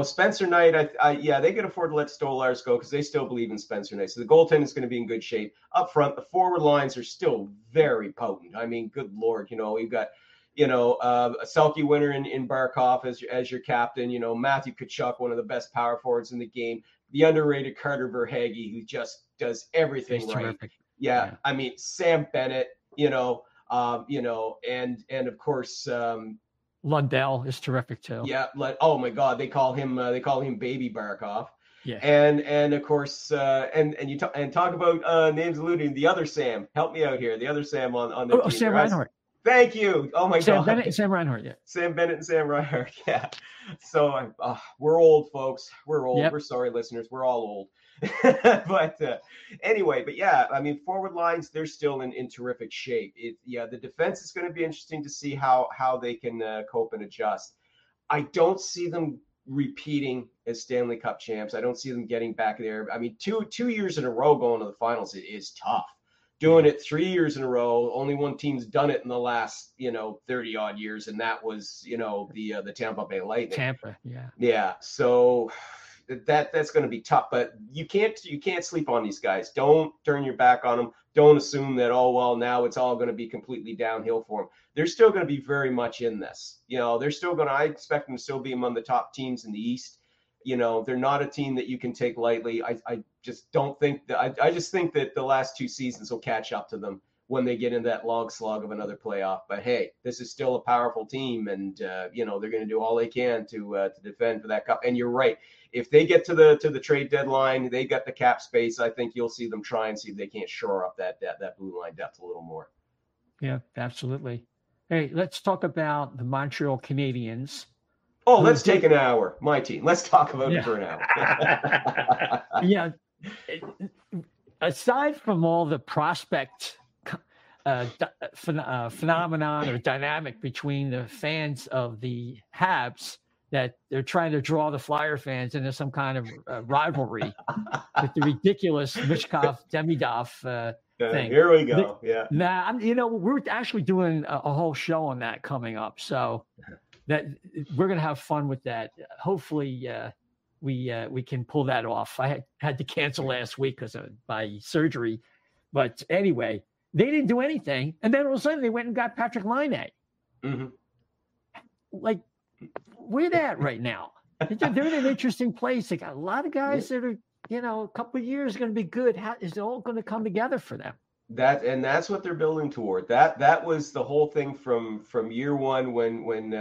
Spencer Knight, they could afford to let Stolarz go because they still believe in Spencer Knight. So the goaltending is going to be in good shape. Up front, the forward lines are still very potent. I mean, good Lord, we've got, a Selke winner in Barkov as your captain. Matthew Tkachuk, one of the best power forwards in the game. The underrated Carter Verhaeghe, who just does everything right. Terrific. Yeah, I mean, Sam Bennett, and of course. Lundell is terrific too. Yeah, oh my God, they call him Baby Barkov. Yeah, and of course, and talk about names alluding. The other Sam, help me out here. The other Sam on the team. Sam Reinhart. Thank you. Oh my God, Sam Bennett and Sam Reinhart. Yeah, Sam Bennett and Sam Reinhart. Yeah. So we're old, folks. We're old. Yep. We're sorry, listeners. We're all old. But anyway, but yeah, I mean, forward lines, they're still in terrific shape. The defense is going to be interesting to see how they can cope and adjust. I don't see them repeating as Stanley Cup champs. I don't see them getting back there. I mean, two years in a row going to the finals is tough. Doing it 3 years in a row, only one team's done it in the last 30 odd years, and that was the Tampa Bay Lightning. Tampa, yeah. Yeah, so that's going to be tough, but you can't sleep on these guys. Don't turn your back on them. Don't assume that now it's all going to be completely downhill for them. They're still going to be very much in this. They're still going to. I expect them to still be among the top teams in the East. They're not a team that you can take lightly. I just don't think that. I just think that the last 2 seasons will catch up to them when they get into that log slog of another playoff. But hey, this is still a powerful team, and they're going to do all they can to defend for that cup. And you're right. If they get to the trade deadline, they got the cap space. I think you'll see them try and see if they can't shore up that blue line depth a little more. Yeah, absolutely. Hey, let's talk about the Montreal Canadiens. Oh, let's take an hour. My team. Let's talk about it for an hour. Yeah. Aside from all the prospect phenomenon or dynamic between the fans of the Habs, that they're trying to draw the Flyer fans into some kind of rivalry with the ridiculous Mishkov Demidov thing. Here we go. Yeah. Now, we're actually doing a whole show on that coming up. So that we're going to have fun with that. Hopefully we can pull that off. I had to cancel last week because of my surgery, but anyway, they didn't do anything. And then all of a sudden they went and got Patrick Laine. Mm-hmm. Like, where they at right now? They're in an interesting place. They got a lot of guys that are, a couple of years going to be good. How is it all going to come together for them? That's what they're building toward. That was the whole thing from year one when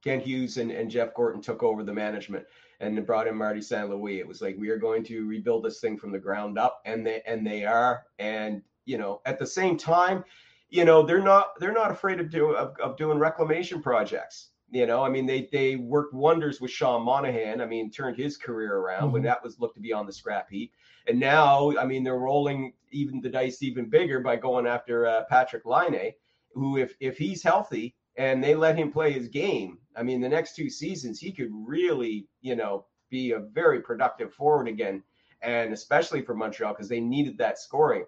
Ken Hughes and Jeff Gorton took over the management. and they brought in Marty St. Louis. It was like, we are going to rebuild this thing from the ground up, and they are. And at the same time, they're not afraid of doing reclamation projects. They worked wonders with Sean Monahan. Turned his career around when that was looked to be on the scrap heap. And now, they're rolling even the dice even bigger by going after Patrick Laine, who, if he's healthy and they let him play his game, the next 2 seasons, he could really, be a very productive forward again. And especially for Montreal, because they needed that scoring.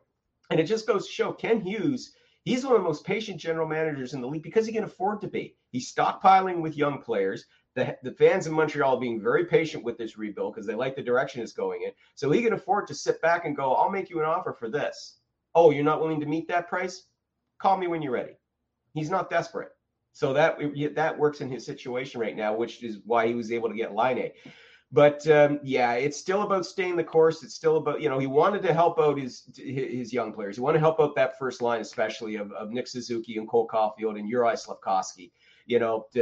And it just goes to show Ken Hughes, he's one of the most patient general managers in the league because he can afford to be. He's stockpiling with young players. The fans in Montreal are being very patient with this rebuild because they like the direction it's going in. So he can afford to sit back and go, I'll make you an offer for this. Oh, you're not willing to meet that price? Call me when you're ready. He's not desperate. So that works in his situation right now, which is why he was able to get Laine. But it's still about staying the course. It's still about, he wanted to help out his young players. He wanted to help out that first line, especially of Nick Suzuki and Cole Caulfield and Juraj Slafkovsky,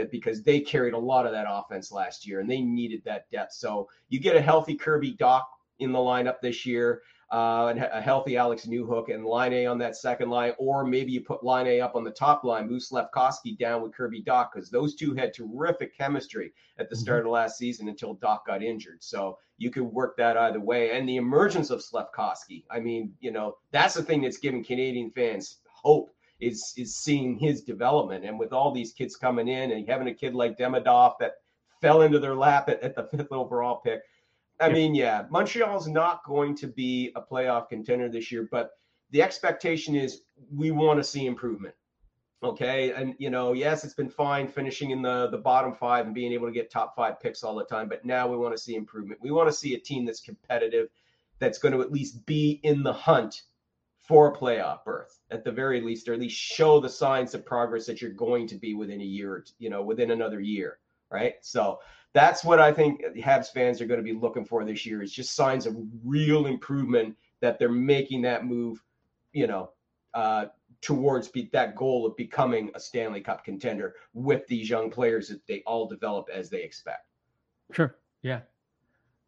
because they carried a lot of that offense last year and they needed that depth. So you get a healthy Kirby Dach in the lineup this year, and a healthy Alex Newhook and Laine on that second line, or maybe you put Laine up on the top line, move Slafkovsky down with Kirby Dach, because those two had terrific chemistry at the start of last season until Dach got injured. So you could work that either way. And the emergence of Slafkovsky, that's the thing that's giving Canadian fans hope, is seeing his development. And with all these kids coming in and having a kid like Demidov that fell into their lap at the 5th overall pick, Montreal's not going to be a playoff contender this year, but the expectation is we want to see improvement. Okay. And, yes, it's been fine finishing in the bottom 5 and being able to get top 5 picks all the time, but now we want to see improvement. We want to see a team that's competitive, that's going to at least be in the hunt for a playoff berth at the very least, or at least show the signs of progress that you're going to be within a year, within another year. Right. So that's what I think Habs fans are going to be looking for this year, is just signs of real improvement, that they're making that move, towards that goal of becoming a Stanley Cup contender with these young players that they all develop as they expect. Sure. Yeah.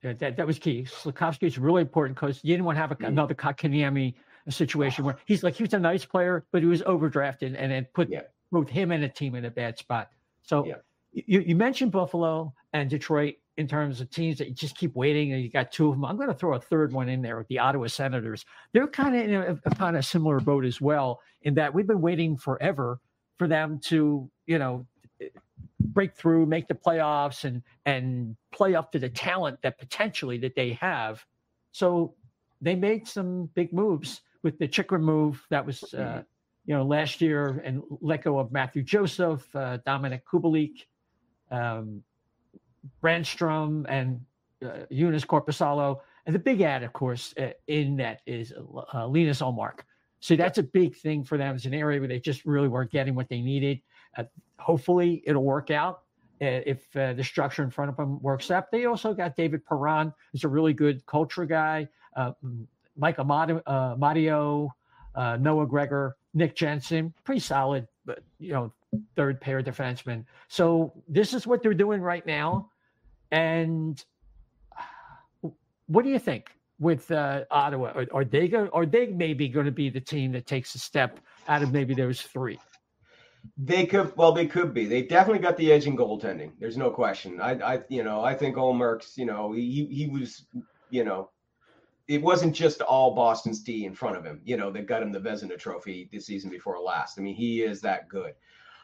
That was key. Slafkovsky is really important because you didn't want to have another Kotkaniemi situation where he was a nice player, but he was overdrafted and it put both him and the team in a bad spot. So you mentioned Buffalo and Detroit in terms of teams that you just keep waiting, and you got 2 of them. I'm going to throw a third one in there with the Ottawa Senators. They're kind of in a kind of similar boat as well, in that we've been waiting forever for them to, break through, make the playoffs, and play up to the talent that potentially that they have. So they made some big moves with the Chychrun move that was, last year, and let go of Matthew Joseph, Dominic Kubalik, Brandstrom, and Jonas Korpisalo. And the big ad, of course, in that is Linus Ullmark. So that's a big thing for them. It's an area where they just really weren't getting what they needed. Hopefully it'll work out if the structure in front of them works out. They also got David Perron, who's a really good culture guy, Mike Amadio, Noah Gregor, Nick Jensen, pretty solid, but third pair defenseman. So this is what they're doing right now. And what do you think with Ottawa? Are they maybe going to be the team that takes a step out of maybe those 3? They could be. They definitely got the edge in goaltending. There's no question. I think Ullmark's, he was, it wasn't just all Boston's D in front of him, that got him the Vezina trophy the season before last. He is that good.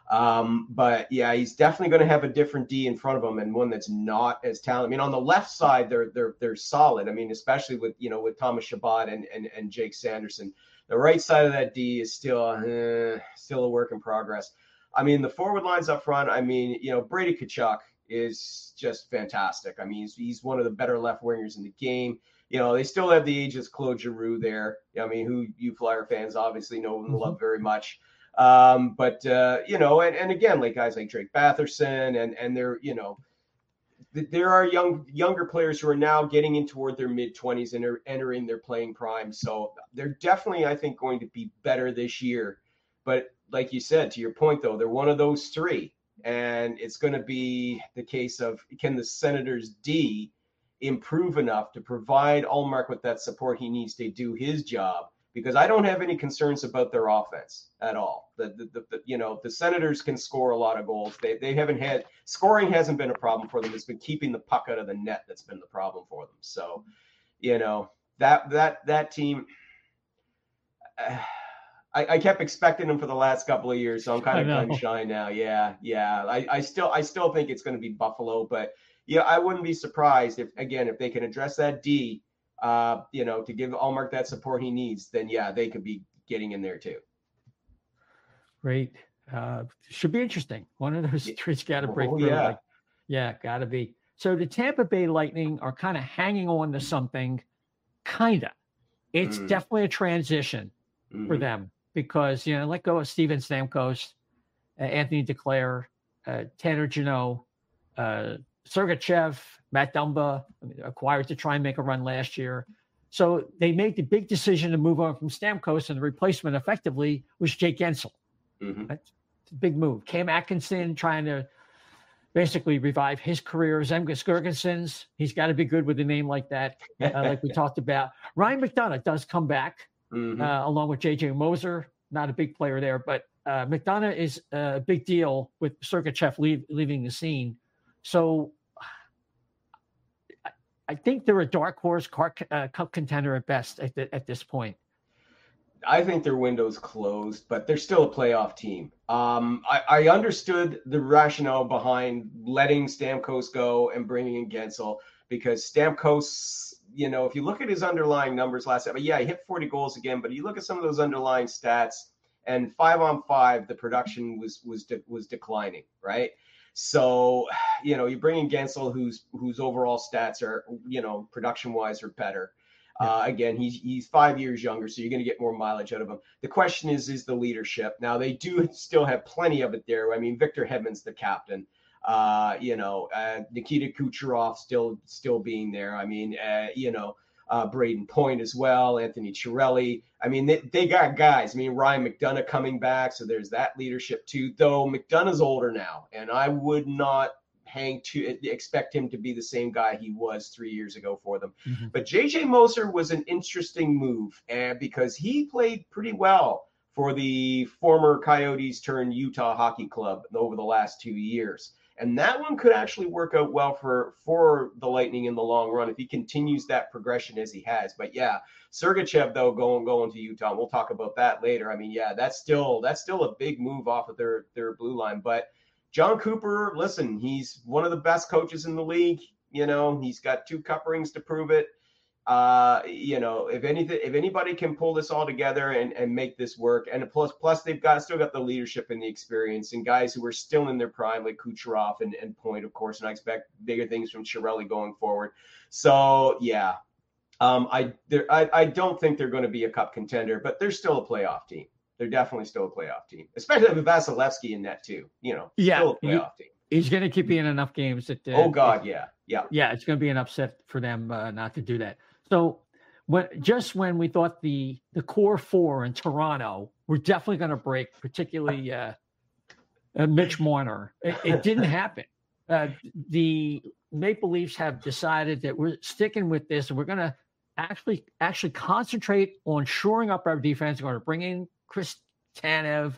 But yeah, he's definitely going to have a different D in front of him, and one that's not as talented. On the left side, they're solid. Especially with Thomas Chabot and Jake Sanderson. The right side of that D is still a work in progress. The forward lines up front, Brady Tkachuk is just fantastic. He's one of the better left wingers in the game. They still have the ageless Claude Giroux there. Who you Flyer fans obviously know and love very much. But and again, like guys like Drake Batherson and they're, there are younger players who are now getting in toward their mid-20s and are entering their playing prime. So they're definitely, I think, going to be better this year. But like you said, to your point, though, they're one of those 3. And it's going to be the case of, can the Senators D improve enough to provide Ullmark with that support he needs to do his job? Because I don't have any concerns about their offense at all. The Senators can score a lot of goals. They haven't had, scoring hasn't been a problem for them. It's been keeping the puck out of the net that's been the problem for them. So, that team, I kept expecting them for the last couple of years, so I'm kind of gun shy now. Yeah. I still think it's going to be Buffalo, but I wouldn't be surprised if they can address that D. To give Ullmark that support he needs, then they could be getting in there too. Great. Should be interesting. One of those trees got to break through. Got to be. So the Tampa Bay Lightning are kind of hanging on to something. It's definitely a transition for them because, let go of Steven Stamkos, Anthony Duclair, Tanner Jeannot, Sergachev, Matt Dumba, acquired to try and make a run last year. So they made the big decision to move on from Stamkos, and the replacement effectively was Jake Gensel. That's a big move. Cam Atkinson trying to basically revive his career. Zemgus Girgensons, he's got to be good with a name like that, like we talked about. Ryan McDonough does come back along with J.J. Moser. Not a big player there, but McDonough is a big deal with Sergachev leaving the scene. So I think they're a dark horse cup contender at best at this point. I think their window's closed, but they're still a playoff team. I understood the rationale behind letting Stamkos go and bringing in Gensel, because Stamkos, if you look at his underlying numbers last time, he hit 40 goals again, but you look at some of those underlying stats, and 5-on-5, the production was declining, right? So, you bring in Gensel, whose overall stats are, production-wise are better. Again, he's 5 years younger, so you're going to get more mileage out of him. The question is the leadership. Now, they do still have plenty of it there. I mean, Victor Hedman's the captain. Nikita Kucherov still being there. I mean, Braden Point as well, Anthony Chiarelli. I mean, they got guys. I mean, Ryan McDonough coming back, so there's that leadership too. Though McDonough's older now, and I would not expect him to be the same guy he was 3 years ago for them. But J.J. Moser was an interesting move, and because he played pretty well for the former Coyotes turned Utah Hockey Club over the last 2 years. And that one could actually work out well for the Lightning in the long run if he continues that progression as he has. But Sergachev though going to Utah, and we'll talk about that later. I mean, that's still a big move off of their blue line. But John Cooper, listen, he's one of the best coaches in the league. He's got 2 cup rings to prove it. If anybody can pull this all together and make this work, and plus they've still got the leadership and the experience and guys who are still in their prime, like Kucherov and Point, of course, and I expect bigger things from Chiarelli going forward. So I don't think they're going to be a cup contender, but they're still a playoff team. They're definitely still a playoff team, especially with Vasilevsky in that too. Still a playoff team. He's going to keep you in enough games that. Oh God, yeah. It's going to be an upset for them not to do that. So when we thought the core 4 in Toronto were definitely going to break, particularly Mitch Marner, it didn't happen. The Maple Leafs have decided that we're sticking with this, and we're going to actually concentrate on shoring up our defense. We're going to bring in Chris Tanev,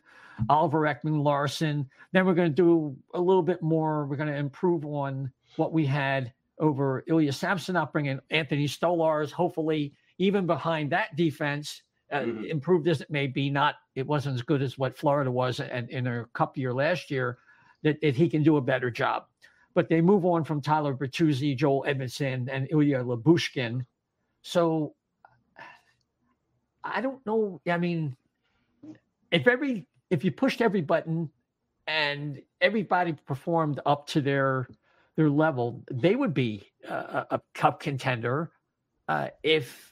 Oliver Ekman-Larsson. Then we're going to do a little bit more. We're going to improve on what we had over Ilya Samsonov, bringing Anthony Stolarz, hopefully even behind that defense, improved as it may be. It wasn't as good as what Florida was in their cup year last year, that he can do a better job. But they move on from Tyler Bertuzzi, Joel Edmondson, and Ilya Lyubushkin. So I don't know. I mean, if you pushed every button and everybody performed up to their level, they would be a cup contender if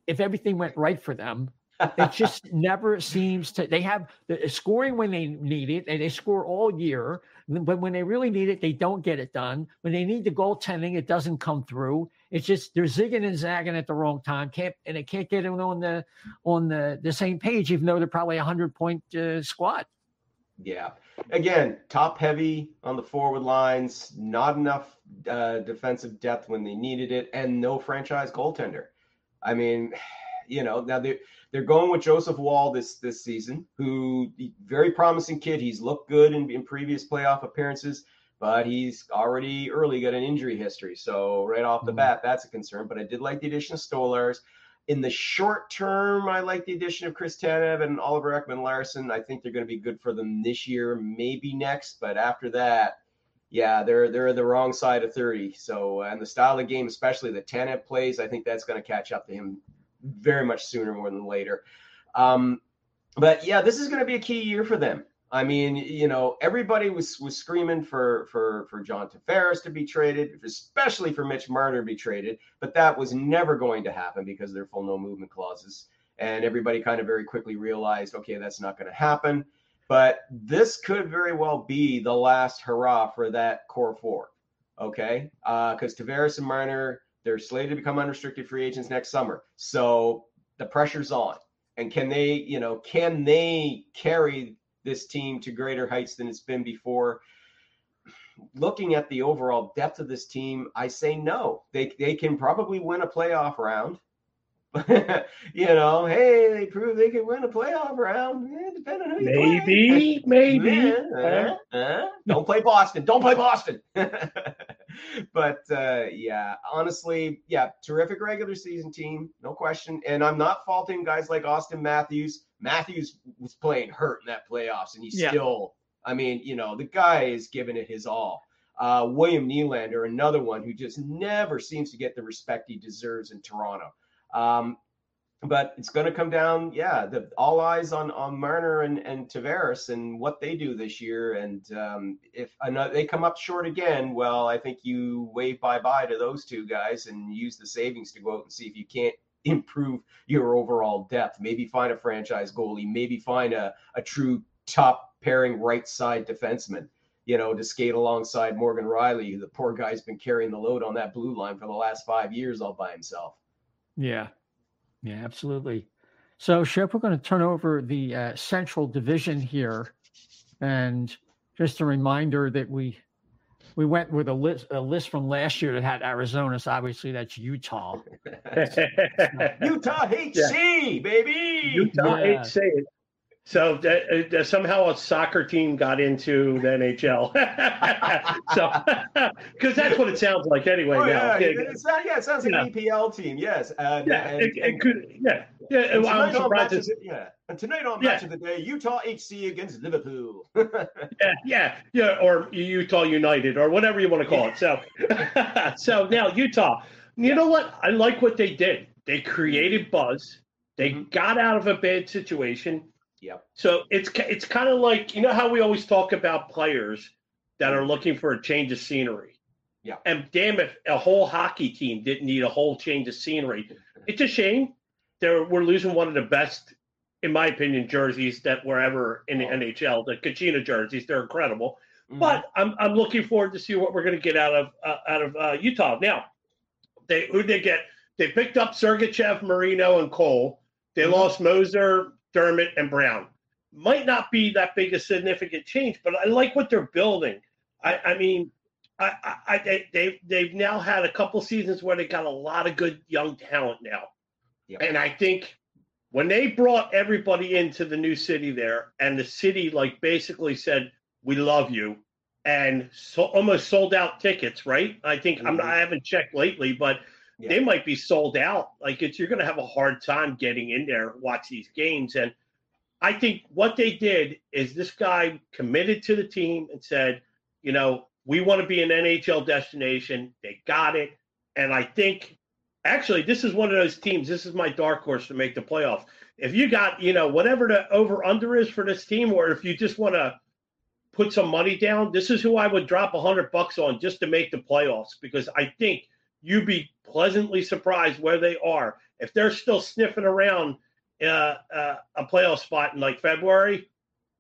everything went right for them. It just never seems to. They have the scoring when they need it, and they score all year. But when they really need it, they don't get it done. When they need the goaltending, it doesn't come through. It's just they're zigging and zagging at the wrong time. They can't get on the same page, even though they're probably a 100-point squad. Yeah. Again, top heavy on the forward lines, not enough defensive depth when they needed it, and no franchise goaltender. I mean, now they're going with Joseph Wall this season, who very promising kid. He's looked good in previous playoff appearances, but he's already early got an injury history. So right off the bat, that's a concern. But I did like the addition of Stolars. In the short term, I like the addition of Chris Tanev and Oliver Ekman-Larsson. I think they're going to be good for them this year, maybe next. But after that, yeah, they're the wrong side of 30. So, and the style of game, especially the Tanev plays, I think that's going to catch up to him very much sooner more than later. But yeah, this is going to be a key year for them. I mean, everybody was screaming for John Tavares to be traded, especially for Mitch Marner to be traded, but that was never going to happen because of their full no movement clauses. And everybody kind of very quickly realized, okay, that's not going to happen. But this could very well be the last hurrah for that core four, okay? Because Tavares and Marner, they're slated to become unrestricted free agents next summer. So the pressure's on. And can they carry this team to greater heights than it's been before? Looking at the overall depth of this team, I say no. They can probably win a playoff round. Hey, they prove they can win a playoff round. Depending on who you play. Maybe. Don't play Boston. Don't play Boston. But yeah, honestly, yeah, terrific regular season team, no question. And I'm not faulting guys like Austin Matthews. Matthews was playing hurt in that playoffs, and he's still, the guy is giving it his all. William Nylander, another one who just never seems to get the respect he deserves in Toronto. But it's going to come down, all eyes on Marner and Tavares and what they do this year. And if they come up short again, well, I think you wave bye-bye to those two guys and use the savings to go out and see if you can't improve your overall depth. Maybe find a franchise goalie, maybe find a true top pairing right side defenseman, to skate alongside Morgan Riley. The poor guy's been carrying the load on that blue line for the last 5 years all by himself. Yeah, absolutely. So, Shep, we're going to turn over the Central Division here. And just a reminder that we went with a list from last year that had Arizona. So obviously that's Utah. Utah HC, baby. Utah HC. So somehow a soccer team got into the NHL. So because that's what it sounds like anyway. Now. It sounds like an EPL team. Yes. It could. Yeah. And tonight on Match of the Day, Utah HC against Liverpool. Or Utah United or whatever you want to call it. So now Utah. You know what? I like what they did. They created buzz. They got out of a bad situation. Yep. So it's kind of like, how we always talk about players that are looking for a change of scenery. Yeah. And damn if a whole hockey team didn't need a whole change of scenery. It's a shame. We're losing one of the best, in my opinion, jerseys that were ever in the NHL. The Kachina jerseys, they're incredible. But I'm looking forward to see what we're going to get out of Utah. Now, who'd they get? They picked up Sergachev, Marino, and Cole. They lost Moser, Dermott, and Brown. Might not be that big a significant change, but I like what they're building. They've now had a couple seasons where they got a lot of good young talent now. Yep. And I think when they brought everybody into the new city there, and the city basically said, "We love you," and almost sold out tickets, right? I think I haven't checked lately, but they might be sold out. You're going to have a hard time getting in there, watch these games. And I think what they did is this guy committed to the team and said, we want to be an NHL destination. They got it. And I think actually this is one of those teams. This is my dark horse to make the playoffs. If you got, whatever the over under is for this team, or if you just want to put some money down, this is who I would drop $100 on just to make the playoffs, because I think you'd be pleasantly surprised where they are. If they're still sniffing around a playoff spot in February,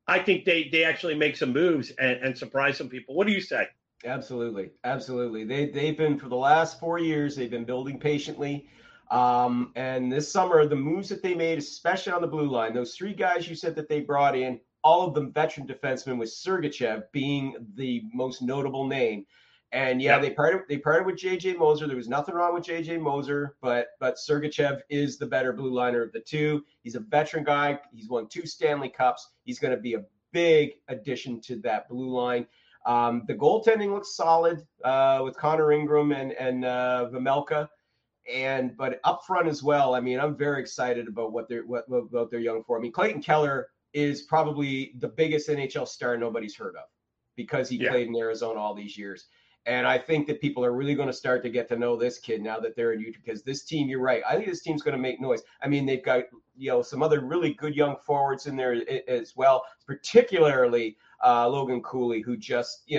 I think they actually make some moves and surprise some people. What do you say? Absolutely. They've been, for the last 4 years, they've been building patiently. And this summer, the moves that they made, especially on the blue line, those three guys you said that they brought in, all of the veteran defensemen, with Sergachev being the most notable name. And yeah, they parted with JJ Moser. There was nothing wrong with JJ Moser, but Sergachev is the better blue liner of the two. He's a veteran guy. He's won 2 Stanley Cups. He's going to be a big addition to that blue line. The goaltending looks solid with Connor Ingram and Vejmelka, but up front as well. I mean, I'm very excited about what they're young for. I mean, Clayton Keller is probably the biggest NHL star nobody's heard of because he played in Arizona all these years. And I think that people are really going to start to get to know this kid now that they're in Utah, because this team, you're right, I think this team's going to make noise. I mean, they've got, some other really good young forwards in there as well, particularly Logan Cooley, who just, he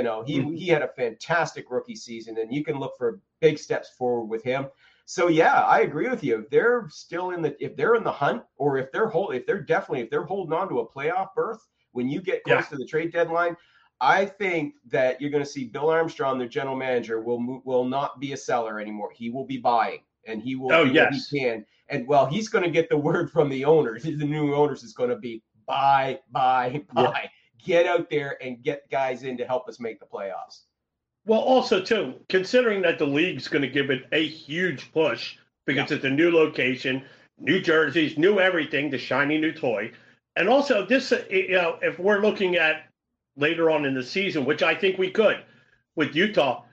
had a fantastic rookie season, and you can look for big steps forward with him. So yeah, I agree with you. If they're still if they're in the hunt, or if they're holding on to a playoff berth when you get close to the trade deadline, I think that you're going to see Bill Armstrong, their general manager, will not be a seller anymore. He will be buying, and he will do what he can. And he's going to get the word from the owners. The new owners is going to be buy. Yeah. Get out there and get guys in to help us make the playoffs. Well, also too, considering that the league's going to give it a huge push because it's a new location, new jerseys, new everything, the shiny new toy, and also this, if we're looking at later on in the season, which I think we could with Utah.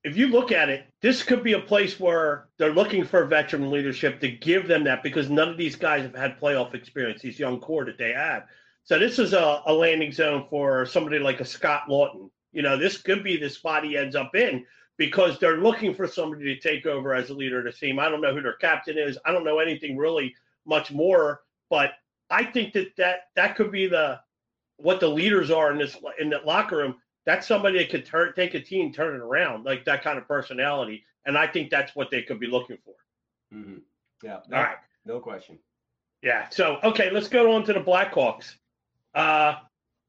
If you look at it, this could be a place where they're looking for veteran leadership to give them that, because none of these guys have had playoff experience, these young core that they have. So this is a landing zone for somebody like a Scott Lawton. This could be the spot he ends up in, because they're looking for somebody to take over as a leader of the team. I don't know who their captain is. I don't know anything really much more, but I think that could be what the leaders are in that locker room. That's somebody that could take a team, turn it around, like that kind of personality. And I think that's what they could be looking for. Mm-hmm. Yeah. All right. No question. Yeah. So, okay, let's go on to the Blackhawks.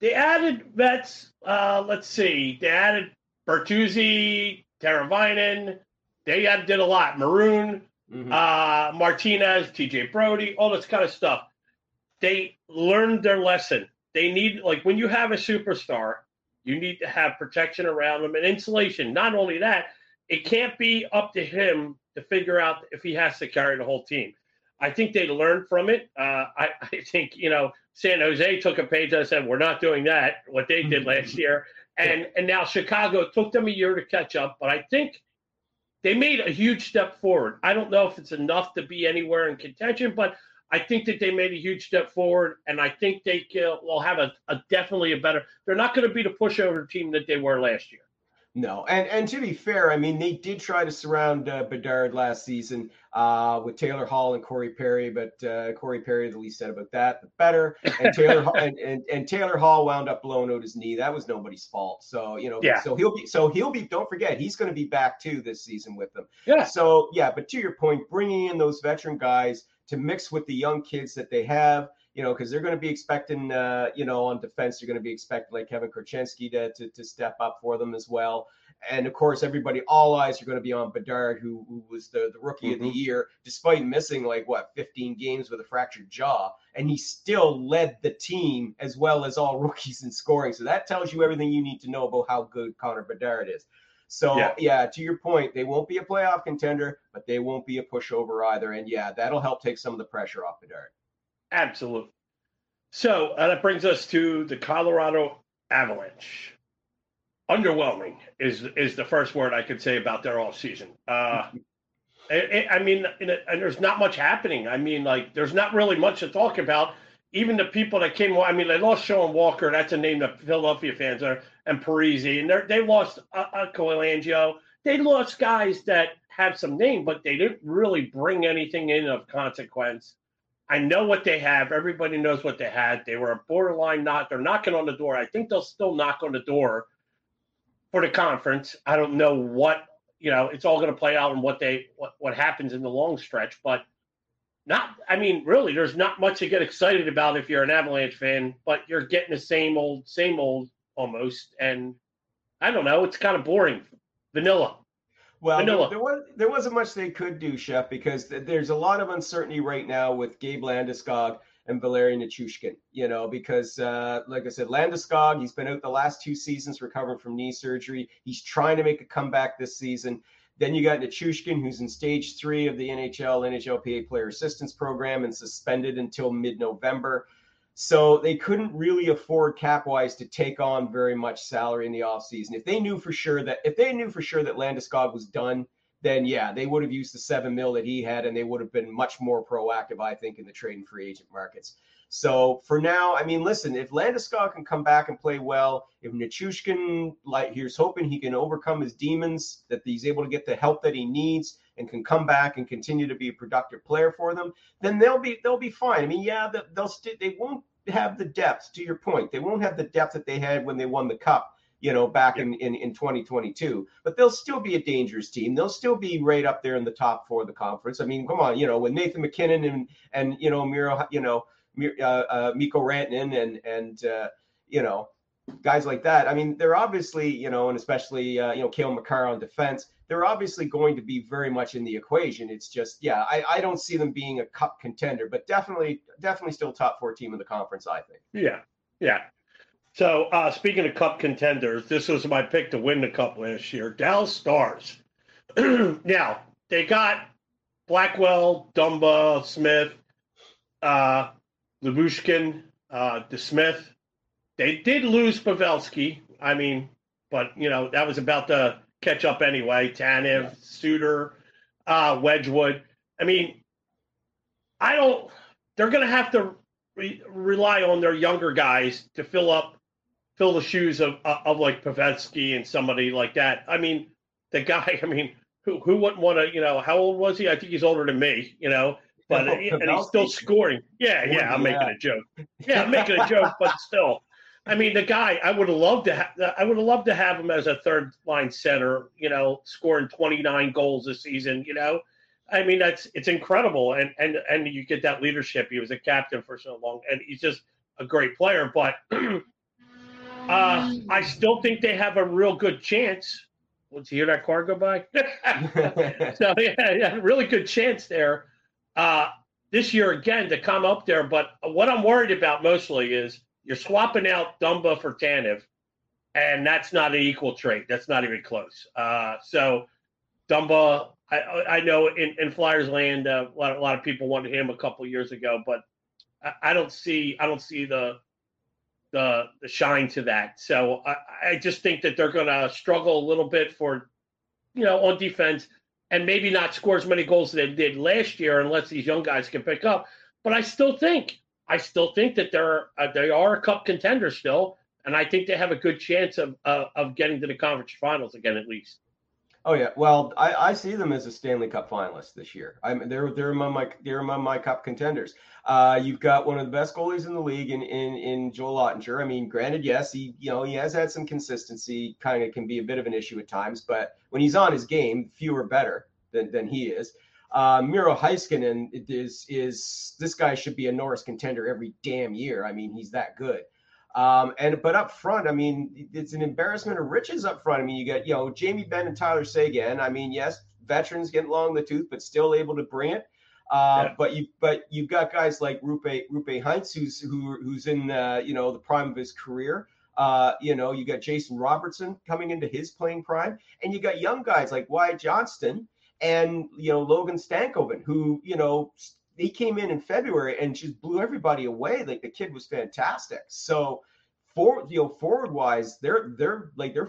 They added vets. Let's see. They added Bertuzzi, Teravainen. They did a lot. Maroon, Martinez, TJ Brody, all this kind of stuff. They learned their lesson. They need, when you have a superstar, you need to have protection around him and insulation. Not only that, it can't be up to him to figure out if he has to carry the whole team. I think they learned from it. I think, San Jose took a page and said, we're not doing that, what they did last year. And now Chicago took them a year to catch up. But I think they made a huge step forward. I don't know if it's enough to be anywhere in contention, but I think that they made a huge step forward, and I think they will have a definitely a better – they're not going to be the pushover team that they were last year. No, and to be fair, I mean, they did try to surround Bedard last season with Taylor Hall and Corey Perry, but Corey Perry, the least said about that, the better. And Taylor Hall wound up blowing out his knee. That was nobody's fault. So so he'll be. Don't forget, he's going to be back too this season with them. Yeah. So but to your point, bringing in those veteran guys to mix with the young kids that they have. Because they're going to be expecting, on defense, they're going to be expecting like Kevin Korchinski to step up for them as well. And of course, all eyes are going to be on Bedard, who was the rookie of the year, despite missing 15 games with a fractured jaw. And he still led the team as well as all rookies in scoring. So that tells you everything you need to know about how good Connor Bedard is. So, to your point, they won't be a playoff contender, but they won't be a pushover either. And that'll help take some of the pressure off Bedard. Absolutely. So that brings us to the Colorado Avalanche. Underwhelming is the first word I could say about their offseason. And there's not much happening. I mean, there's not really much to talk about. Even the people that came, they lost Sean Walker. That's a name that Philadelphia fans are, and Parise. And they lost Colangio. They lost guys that have some name, but they didn't really bring anything in of consequence. I know what they have. Everybody knows what they had. They were a borderline they're knocking on the door. I think they'll still knock on the door for the conference. I don't know what, it's all going to play out and what happens in the long stretch, but really, there's not much to get excited about if you're an Avalanche fan, but you're getting the same old almost. And I don't know, it's kind of boring. Vanilla. Well, there wasn't much they could do, Chef, because there's a lot of uncertainty right now with Gabe Landeskog and Valeri Nichushkin, because like I said, Landeskog, he's been out the last 2 seasons recovering from knee surgery. He's trying to make a comeback this season. Then you got Nichushkin, who's in stage 3 of the NHLPA Player Assistance Program and suspended until mid-November. So they couldn't really afford cap-wise to take on very much salary in the offseason. If they knew for sure that Landeskog was done, then yeah, they would have used the $7 million that he had, and they would have been much more proactive, I think, in the trade and free agent markets. So for now, I mean, listen, if Landeskog can come back and play well, if Nichushkin, here's hoping he can overcome his demons, that he's able to get the help that he needs and can come back and continue to be a productive player for them, then they'll be fine. I mean, yeah, they won't have the depth, to your point. They won't have the depth that they had when they won the Cup, back in 2022. But they'll still be a dangerous team. They'll still be right up there in the top 4 of the conference. I mean, come on, when Nathan McKinnon and Mikko Rantanen and guys like that. I mean, they're obviously, and especially Cale Makar on defense, they're obviously going to be very much in the equation. It's just, I don't see them being a Cup contender, but definitely still top 4 team in the conference, I think. Yeah. So speaking of Cup contenders, this was my pick to win the Cup last year. Dallas Stars. Now, they got Blackwell, Dumba, Smith, Lyubushkin, DeSmith. They did lose Pavelski. I mean, but, that was about to catch up anyway. Tanev, Suter, Wedgwood. I mean, they're going to have to rely on their younger guys to fill the shoes of like Pavelski and somebody like that. I mean, the guy, who wouldn't want to, how old was he? I think he's older than me, but and he's still scoring. Yeah, I'm making a joke. Yeah, I'm making a joke, but still. I mean, the guy, I would have loved to have him as a third line center, scoring 29 goals this season, I mean, it's incredible. And you get that leadership. He was a captain for so long, and he's just a great player. But I still think they have a real good chance. Did you hear that car go by? So, yeah, really good chance there this year again to come up there. But what I'm worried about mostly is you're swapping out Dumba for Tanev, and that's not an equal trade. That's not even close. So Dumba, I know in Flyers land, a lot of people wanted him a couple years ago, but I don't see the shine to that. So I just think that they're going to struggle a little bit for, on defense, and maybe not score as many goals as they did last year unless these young guys can pick up. But I still think that they are a Cup contender still, and I think they have a good chance of getting to the conference finals again at least. Oh yeah, well, I see them as a Stanley Cup finalist this year. They're among my Cup contenders. You've got one of the best goalies in the league in Joel Ottinger. I mean, granted, yes, he has had some consistency, kind of can be a bit of an issue at times, but when he's on his game, few are better than he is. Miro Heiskanen is this guy should be a Norris contender every damn year. I mean, he's that good. But up front, I mean, it's an embarrassment of riches up front. I mean, you got, Jamie Benn and Tyler Seguin. I mean, yes, veterans getting long in the tooth, but still able to bring it. But you've got guys like Rupe Heinz, who's in, the prime of his career. You got Jason Robertson coming into his playing prime, and you got young guys like Wyatt Johnston and, Logan Stankoven, who, he came in February and just blew everybody away. Like, the kid was fantastic. So forward wise, their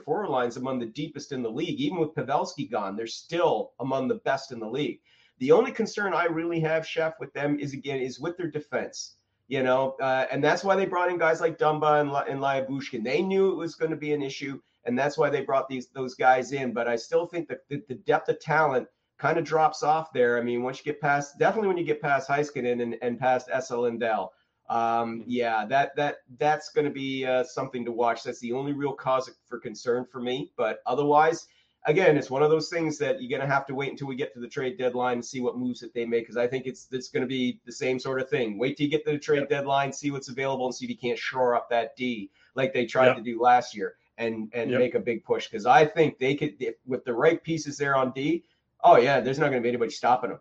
forward line's among the deepest in the league. Even with Pavelski gone, they're still among the best in the league. The only concern I really have, Chef, with them is with their defense. And that's why they brought in guys like Dumba and Lyubushkin. They knew it was going to be an issue, and that's why they brought those guys in. But I still think that the depth of talent kind of drops off there. I mean, when you get past Heiskanen and past Esa Lindell, that's going to be something to watch. That's the only real cause for concern for me. But otherwise, again, it's one of those things that you're going to have to wait until we get to the trade deadline and see what moves that they make, because I think it's going to be the same sort of thing. Wait till you get to the trade deadline, see what's available, and see if you can't shore up that D like they tried to do last year and make a big push. Because I think they could, with the right pieces there on D, oh, yeah, there's not going to be anybody stopping them.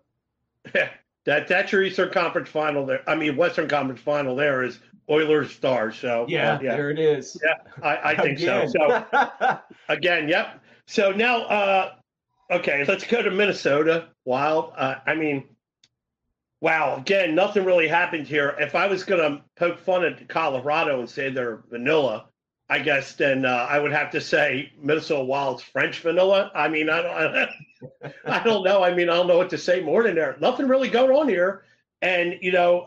That's your Eastern Conference final there. I mean, Western Conference final there is Oilers Stars. So yeah, there it is. Yeah, I think so. So again, yep. So now, okay, let's go to Minnesota Wild. I mean, wow. Again, nothing really happened here. If I was going to poke fun at Colorado and say they're vanilla, I guess then I would have to say Minnesota Wild's French vanilla. I mean, I don't know. I mean, I don't know what to say more than there. Nothing really going on here. And,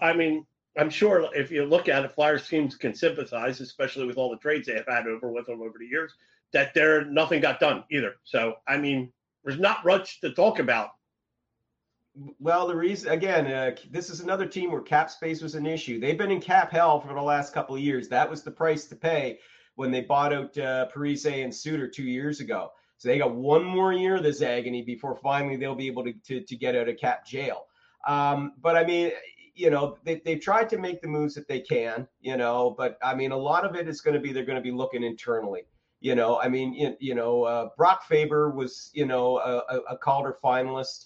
I mean, I'm sure if you look at it, Flyers teams can sympathize, especially with all the trades they have had with them over the years, that nothing got done either. So, I mean, there's not much to talk about. Well, the reason, again, this is another team where cap space was an issue. They've been in cap hell for the last couple of years. That was the price to pay when they bought out Parise and Suter 2 years ago. So they got one more year of this agony before finally they'll be able to get out of cap jail. But I mean, they've tried to make the moves that they can, but I mean, a lot of it is going to be, they're going to be looking internally. I mean, Brock Faber was, a Calder finalist.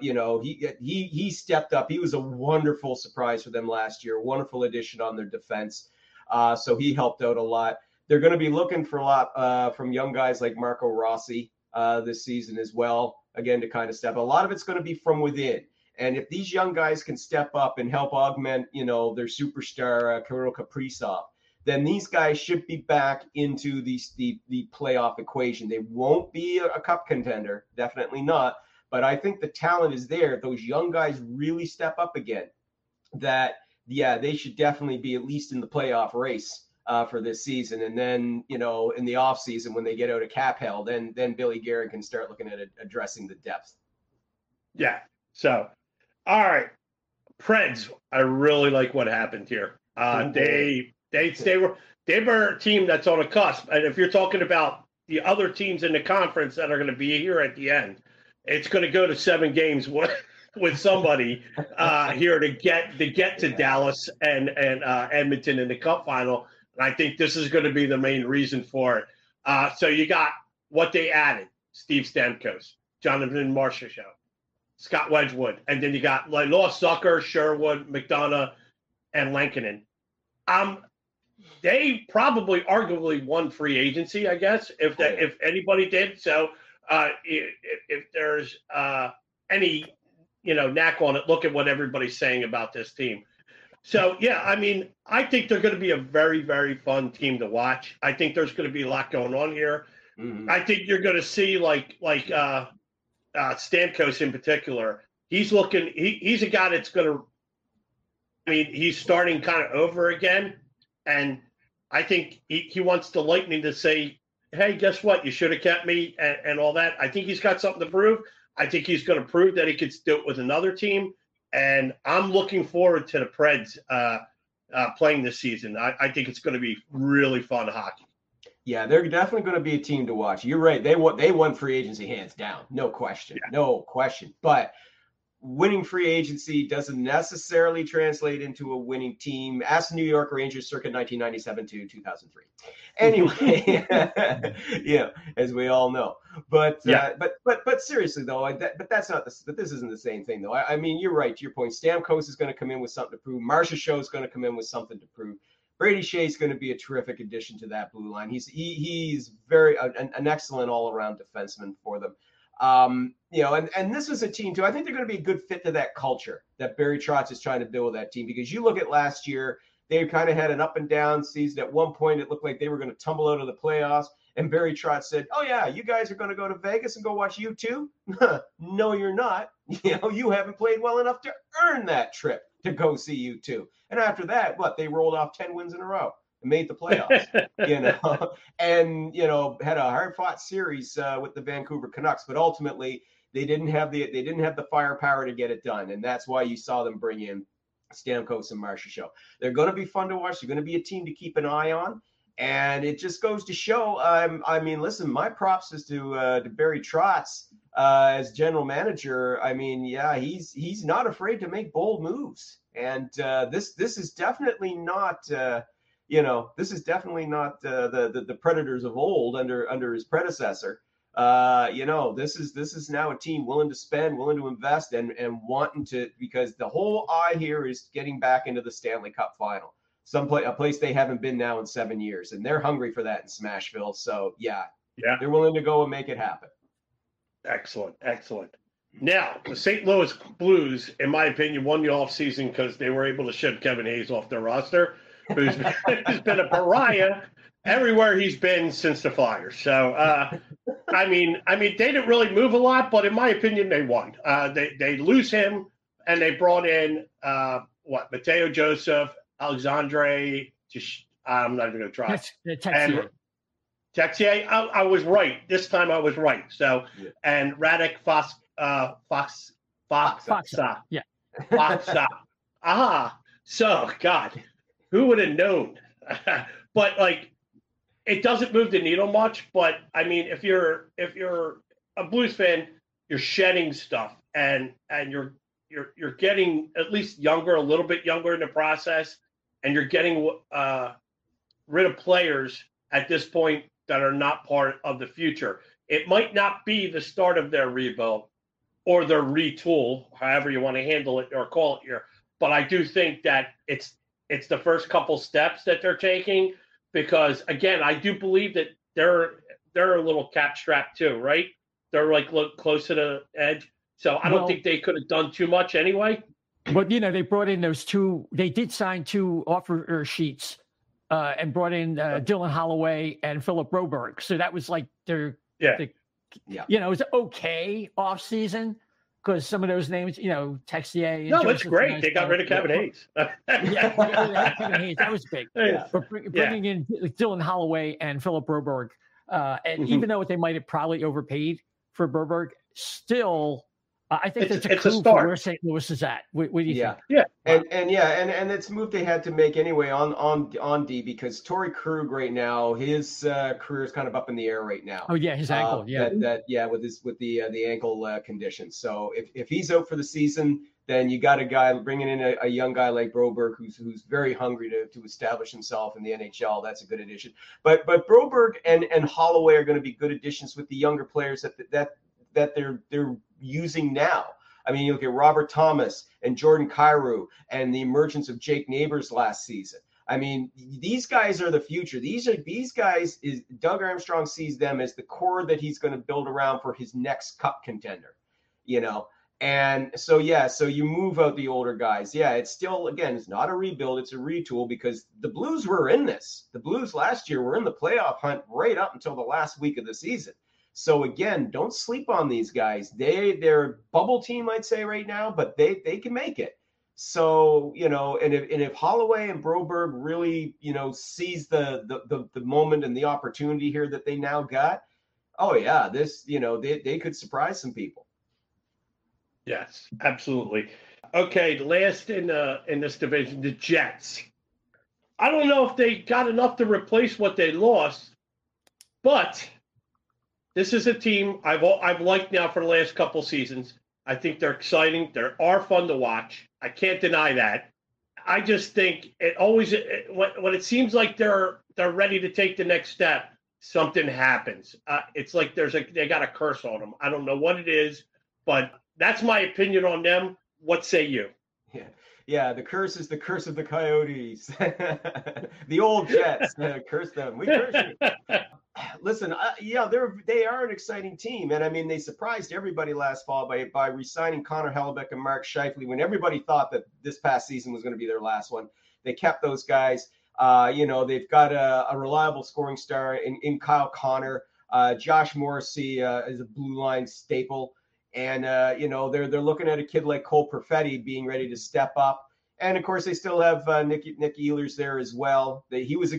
He stepped up. He was a wonderful surprise for them last year, wonderful addition on their defense. So he helped out a lot. They're going to be looking for a lot from young guys like Marco Rossi this season as well, again, to kind of step. A lot of it's going to be from within. And if these young guys can step up and help augment, their superstar, Kirill Kaprizov, then these guys should be back into the playoff equation. They won't be a cup contender, definitely not. But I think the talent is there. If those young guys really step up again, they should definitely be at least in the playoff race for this season. And then, in the offseason, when they get out of cap hell, then Billy Guerin can start looking at addressing the depth. Yeah. So, all right. Preds, I really like what happened here. They were a team that's on a cusp. And if you're talking about the other teams in the conference that are going to be here at the end, it's going to go to 7 games with somebody here to get to Dallas and Edmonton in the Cup final. And I think this is going to be the main reason for it. So you got what they added: Steve Stamkos, Jonathan Marchessault, Scott Wedgwood, and then you got lost Zucker, Sherwood, McDonough, and Lankinen. They probably arguably won free agency, I guess, if anybody did. So if there's any knack on it, look at what everybody's saying about this team. So yeah, I mean, I think they're going to be a very, very fun team to watch. I think there's going to be a lot going on here. Mm-hmm. I think you're going to see like Stamkos in particular. He's he's a guy that's going to. I mean, he's starting kind of over again, and I think he wants the Lightning to say, hey, guess what? You should have kept me and all that. I think he's got something to prove. I think he's going to prove that he could do it with another team. And I'm looking forward to the Preds playing this season. I think it's going to be really fun hockey. Yeah, they're definitely going to be a team to watch. You're right. They won free agency hands down. No question. Yeah. No question. But winning free agency doesn't necessarily translate into a winning team. Ask the New York Rangers circa 1997 to 2003. Anyway, as we all know. But seriously though, that's not but this isn't the same thing though. I mean, you're right. To your point, Stamkos is going to come in with something to prove. Marchessault is going to come in with something to prove. Brady Shea is going to be a terrific addition to that blue line. He's very an excellent all around defenseman for them. And this was a team too. I think they're going to be a good fit to that culture that Barry Trotz is trying to build with that team, because you look at last year, they kind of had an up and down season. At one point, it looked like they were going to tumble out of the playoffs. And Barry Trotz said, oh yeah, you guys are going to go to Vegas and go watch U2? No, you're not. You haven't played well enough to earn that trip to go see U2. And after that, they rolled off 10 wins in a row. Made the playoffs, and had a hard-fought series with the Vancouver Canucks, but ultimately they didn't have the firepower to get it done, and that's why you saw them bring in Stamkos and Marchessault. They're going to be fun to watch. They're going to be a team to keep an eye on, and it just goes to show. I mean, listen, my props is to Barry Trotz as general manager. I mean, yeah, he's not afraid to make bold moves, and this is definitely not. This is definitely not the Predators of old under his predecessor. This is now a team willing to spend, willing to invest, and wanting to, because the whole eye here is getting back into the Stanley Cup final. A place they haven't been now in 7 years, and they're hungry for that in Smashville. So yeah, they're willing to go and make it happen. Excellent. Now, the St. Louis Blues, in my opinion, won the offseason because they were able to ship Kevin Hayes off their roster, who's been a pariah everywhere he's been since the Flyers. So, I mean, they didn't really move a lot, but in my opinion, they won. They lose him, and they brought in Mateo Joseph, Alexandre. I'm not even going to try. Texier. I was right. This time I was right. So, and Radek Faksa. Yeah. Faksa. So, God, who would have known? But like, it doesn't move the needle much. But I mean, if you're a Blues fan, you're shedding stuff, and you're getting at least younger, a little bit younger in the process, and you're getting rid of players at this point that are not part of the future. It might not be the start of their rebuild or their retool, however you want to handle it or call it here. But I do think that it's the first couple steps that they're taking, because again, I do believe that they're a little cap strapped too, right? They're like look close to the edge. So I don't think they could have done too much anyway. But they brought in those two. They did sign 2 offer sheets. And brought in Dylan Holloway and Philip Broberg. So that was like it was okay off season because some of those names, Texier. No, it's great. They got rid of Kevin Hayes. Kevin Hayes. That was big. Yeah. But bringing in Dylan Holloway and Philip Broberg, and even though they might have probably overpaid for Broberg, still. I think that's a clue for where St. Louis is at. What do you think? Yeah, and it's a move they had to make anyway on D, because Torrey Krug right now, his career is kind of up in the air right now. Oh yeah, his ankle. With the ankle condition. So if he's out for the season, then you got a guy bringing in a young guy like Broberg who's very hungry to establish himself in the NHL. That's a good addition. But Broberg and Holloway are going to be good additions with the younger players that they're using now. I mean, you look at Robert Thomas and Jordan Kyrou and the emergence of Jake Neighbors last season. I mean, these guys are the future. These guys is Doug Armstrong sees them as the core that he's going to build around for his next cup contender, And so you move out the older guys. Yeah, it's still, again, it's not a rebuild, it's a retool, because the Blues were in this. The Blues last year were in the playoff hunt right up until the last week of the season. So again, don't sleep on these guys. They're a bubble team, I'd say right now, but they can make it. So, and if Holloway and Broberg really, seize the moment and the opportunity here that they now got, oh yeah, this, they could surprise some people. Yes, absolutely. Okay, last in this division, the Jets. I don't know if they got enough to replace what they lost, but this is a team I've liked now for the last couple seasons. I think they're exciting. They are fun to watch. I can't deny that. I just think when it seems like they're ready to take the next step, something happens. It's like they got a curse on them. I don't know what it is, but that's my opinion on them. What say you? Yeah. The curse is the curse of the Coyotes. The old Jets. Curse them. We curse you. Listen, they are an exciting team, and I mean they surprised everybody last fall by re-signing Connor Hellebuyck and Mark Scheifele when everybody thought that this past season was going to be their last one. They kept those guys. They've got a reliable scoring star in Kyle Connor. Josh Morrissey is a blue line staple, and they're looking at a kid like Cole Perfetti being ready to step up. And of course, they still have Nick Ehlers there as well. He was a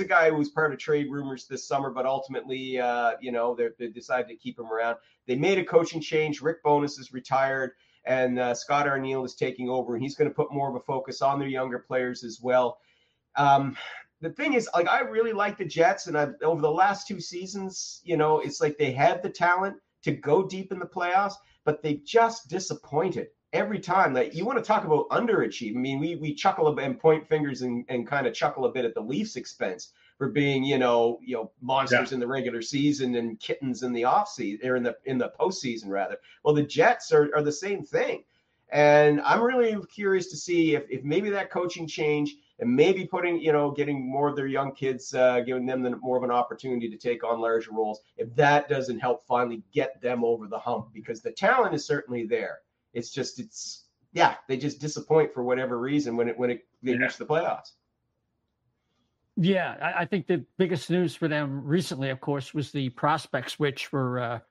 guy who was part of trade rumors this summer, but ultimately, they decided to keep him around. They made a coaching change. Rick Bowness is retired, and Scott Arniel is taking over, and he's going to put more of a focus on their younger players as well. The thing is, like, I really like the Jets, and over the last 2 seasons, it's like they had the talent to go deep in the playoffs, but they just disappointed. every time. That you want to talk about underachieving. I mean, we chuckle a bit and point fingers and kind of chuckle a bit at the Leafs' expense for being, monsters in the regular season and kittens in the offseason, or in the postseason rather. Well, the Jets are the same thing. And I'm really curious to see if maybe that coaching change and maybe getting more of their young kids, giving them more of an opportunity to take on larger roles, if that doesn't help finally get them over the hump, because the talent is certainly there. They just disappoint for whatever reason when they reach the playoffs. Yeah, I think the biggest news for them recently, of course, was the prospect switch for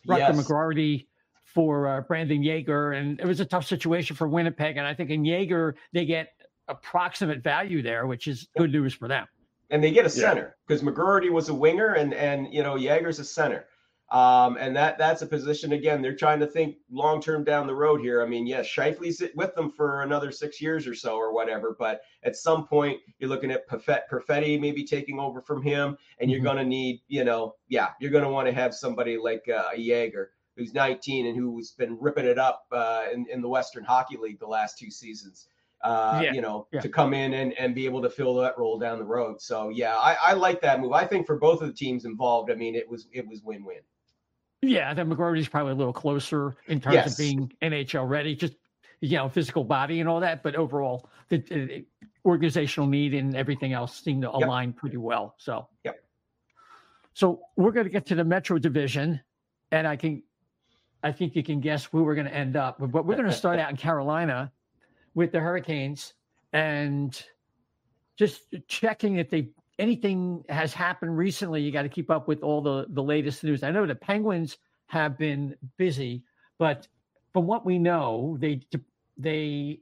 Rutger McGroarty for Brandon Yeager. And it was a tough situation for Winnipeg. And I think in Yeager, they get approximate value there, which is good news for them. And they get a center because McGroarty was a winger and Yeager's a center. And that's a position, again, they're trying to think long-term down the road here. I mean, yes, Scheifele's with them for another 6 years or so or whatever, but at some point you're looking at Perfetti maybe taking over from him, and you're going to need, you're going to want to have somebody like Yeager, who's 19 and who's been ripping it up in the Western Hockey League the last 2 seasons. To come in and be able to fill that role down the road. So I like that move. I think for both of the teams involved, I mean, it was win-win. Yeah, I think McGroarty's probably a little closer in terms of being NHL ready, just physical body and all that. But overall, the organizational need and everything else seem to align pretty well. So so we're going to get to the Metro Division, and I think you can guess where we're going to end up. But we're going to start out in Carolina with the Hurricanes, and just checking if anything has happened recently. You got to keep up with all the latest news. I know the Penguins have been busy, but from what we know, they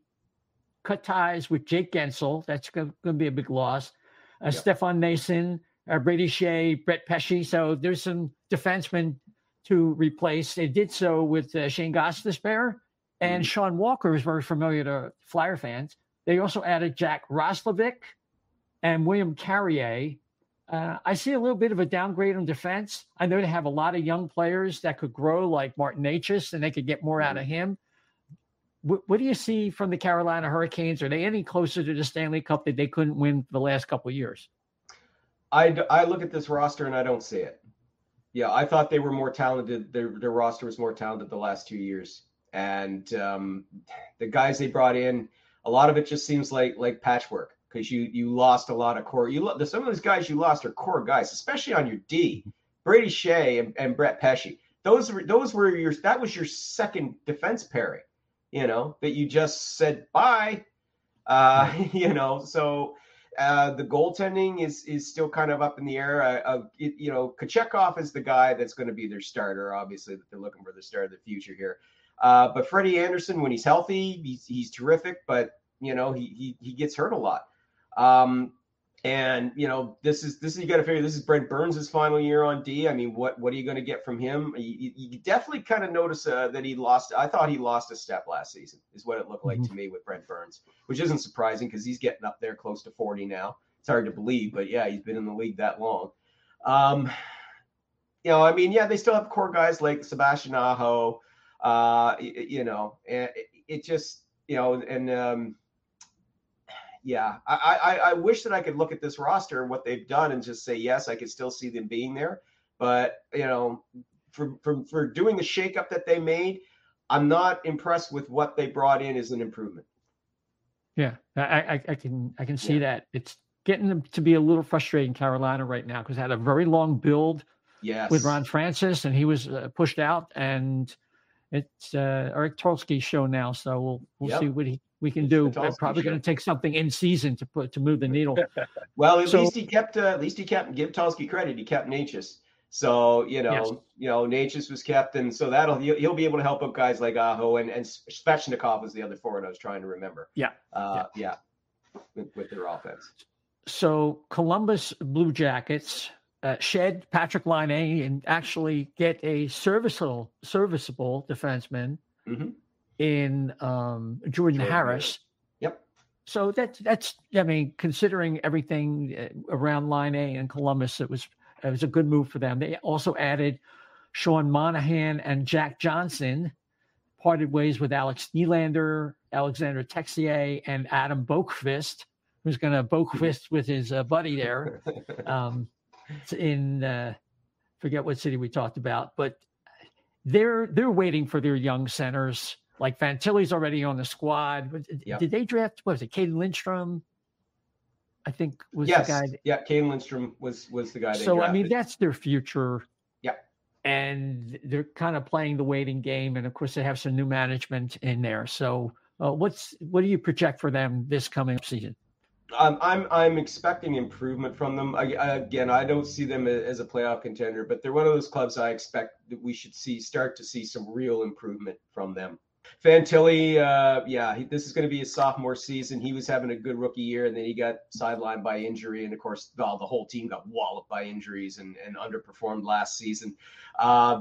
cut ties with Jake Gensel. That's going to be a big loss. Stefan Nason, Brady Shea, Brett Pesce. So there's some defensemen to replace. They did so with Shane Gostisbehere. And Sean Walker is very familiar to Flyer fans. They also added Jack Roslovic and William Carrier. I see a little bit of a downgrade on defense. I know they have a lot of young players that could grow, like Martin Necas, and they could get more out of him. What do you see from the Carolina Hurricanes? Are they any closer to the Stanley Cup that they couldn't win the last couple of years? I look at this roster and I don't see it. Yeah, I thought they were more talented. Their roster was more talented the last 2 years. And the guys they brought in, a lot of it just seems like patchwork, because you lost a lot of core. Some of those guys you lost are core guys, especially on your D. Brady Shea and Brett Pesce. That was your second defense pairing, that you just said bye. So the goaltending is still kind of up in the air. Kochekov is the guy that's going to be their starter, obviously, that they're looking for the star of the future here. But Freddie Anderson, when he's healthy, he's terrific, but he gets hurt a lot. This is you got to figure, this is Brent Burns' final year on D. I mean, what are you going to get from him? You definitely kind of notice that he lost. I thought he lost a step last season, is what it looked like to me with Brent Burns, which isn't surprising because he's getting up there close to 40 now. It's hard to believe, but he's been in the league that long. They still have core guys like Sebastian Aho. And it just, I wish that I could look at this roster and what they've done and just say, yes, I could still see them being there. But, for doing the shakeup that they made, I'm not impressed with what they brought in as an improvement. Yeah, I can see that. It's getting them to be a little frustrating, Carolina, right now, because they had a very long build with Ron Francis, and he was pushed out, and it's Eric Tulsky's show now, so we'll see what we can do. They're probably going to take something in season to move the needle. Well, at least he kept give Tulsky credit. He kept Necas, so Necas was kept, and so he'll be able to help out guys like Aho and Svechnikov was the other forward I was trying to remember. With their offense. So Columbus Blue Jackets shed Patrick Laine and actually get a serviceable defenseman in Jordan Harris. Yep. So that's considering everything around Laine and Columbus, it was a good move for them. They also added Sean Monahan and Jack Johnson, parted ways with Alex Nylander, Alexander Texier, and Adam Boqvist, who's going to Boqvist with his buddy there in forget what city we talked about, but they're waiting for their young centers. Like Fantilli's already on the squad. Yep. Did they draft, what was it, Caden Lindstrom? I think was yes. the guy. Caden Lindstrom was the guy they So, drafted. I mean, that's their future. Yeah. And they're kind of playing the waiting game. And, of course, they have some new management in there. So what do you project for them this coming season? I'm expecting improvement from them. Again, I don't see them as a playoff contender, but they're one of those clubs I expect that we should start to see some real improvement from them. Fantilli, this is going to be his sophomore season. He was having a good rookie year, and then he got sidelined by injury. And, of course, the whole team got walloped by injuries and underperformed last season.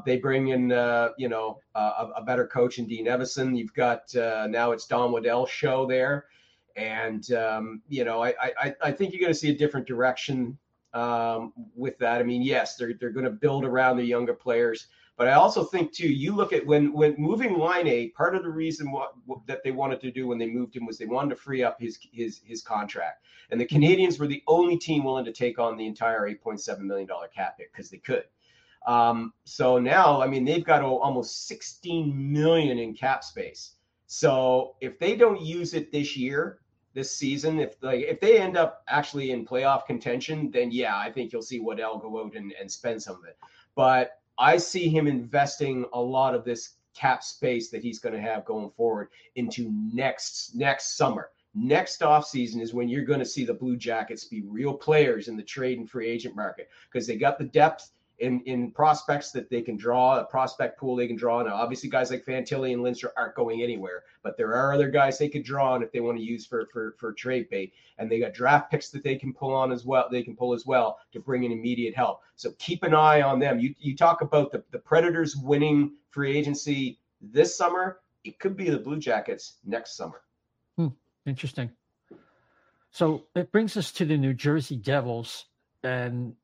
They bring in, a better coach in Dean Evison. You've got now it's Don Waddell's show there. And, I think you're going to see a different direction with that. I mean, yes, they're going to build around the younger players. But I also think, too, you look at when moving Line, part of the reason that they wanted to do when they moved him was they wanted to free up his contract. And the Canadians were the only team willing to take on the entire $8.7 million cap hit because they could. So now, I mean, they've got almost $16 million in cap space. So if they don't use it this season, if they end up actually in playoff contention, then yeah, I think you'll see Waddell go out and spend some of it. But I see him investing a lot of this cap space that he's going to have going forward into next summer. Next offseason is when you're going to see the Blue Jackets be real players in the trade and free agent market because they got the depth in prospects that they can draw, a prospect pool they can draw. Now, obviously, guys like Fantilli and Lindstrom aren't going anywhere, but there are other guys they could draw on if they want to use for trade bait. And they got draft picks that they can pull as well to bring in immediate help. So keep an eye on them. You talk about the Predators winning free agency this summer. It could be the Blue Jackets next summer. Interesting. So it brings us to the New Jersey Devils, and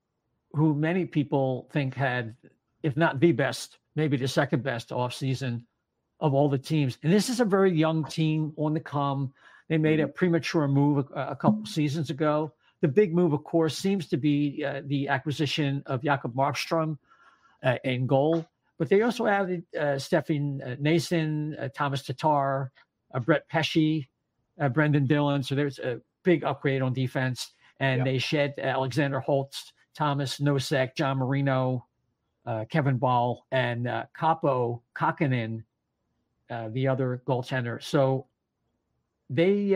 who many people think had, if not the best, maybe the second best offseason of all the teams. And this is a very young team on the come. They made a premature move a couple seasons ago. The big move, of course, seems to be the acquisition of Jakob Markstrom in goal. But they also added Stefan Nason, Thomas Tatar, Brett Pesce, Brendan Dillon. So there's a big upgrade on defense. And they shed Alexander Holtz, Thomas Nosek, John Marino, Kevin Ball, and Kaapo Kakkonen, the other goaltender. So they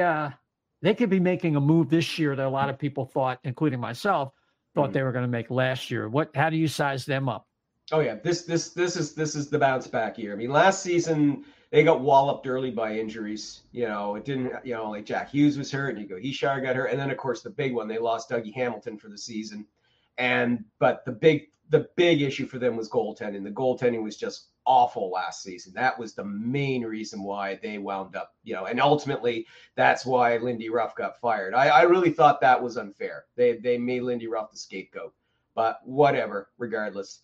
could be making a move this year that a lot of people thought, including myself, thought they were going to make last year. How do you size them up? Oh yeah, this is the bounce back year. I mean, last season they got walloped early by injuries. It didn't. Like Jack Hughes was hurt, and Hishar got hurt, and then of course the big one, they lost Dougie Hamilton for the season. But the big issue for them was goaltending. The goaltending was just awful last season. That was the main reason why they wound up, and ultimately that's why Lindy Ruff got fired. I really thought that was unfair. They made Lindy Ruff the scapegoat, but whatever, regardless.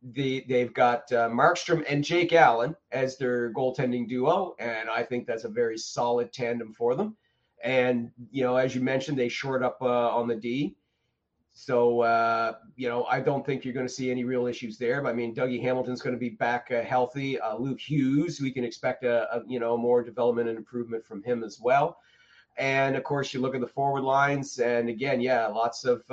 They've got Markstrom and Jake Allen as their goaltending duo, and I think that's a very solid tandem for them. And, as you mentioned, they shored up on the D. So, I don't think you're going to see any real issues there. But, I mean, Dougie Hamilton's going to be back healthy. Luke Hughes, we can expect more development and improvement from him as well. And, of course, you look at the forward lines. And, again, lots of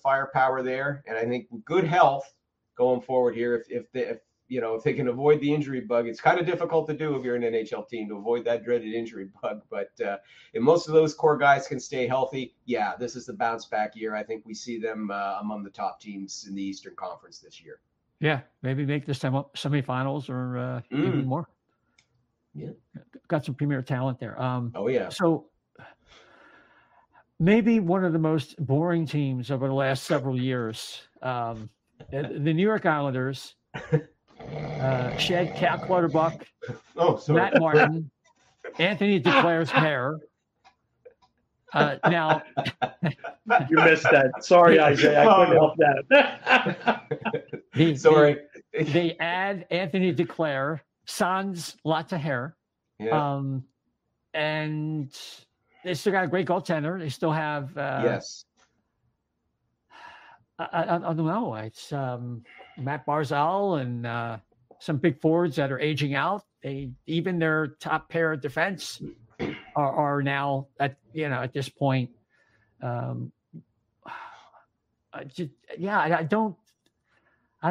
firepower there. And I think good health going forward here, if they can avoid the injury bug. It's kind of difficult to do if you're an NHL team, to avoid that dreaded injury bug. But if most of those core guys can stay healthy, this is the bounce back year. I think we see them among the top teams in the Eastern Conference this year. Yeah, maybe make this time up semifinals or even more. Yeah, got some premier talent there. Oh yeah. So maybe one of the most boring teams over the last several years, the New York Islanders. Shed Cal Clutterbuck, Matt Martin, Anthony Duclair's hair. Now you missed that. Sorry, Isaiah, I couldn't help that. They add Anthony Duclair Sans, lots of hair. Yeah. And they still got a great goaltender. They still have Yes. I don't know. It's Matt Barzal and some big forwards that are aging out. Even their top pair of defense are now at this point. I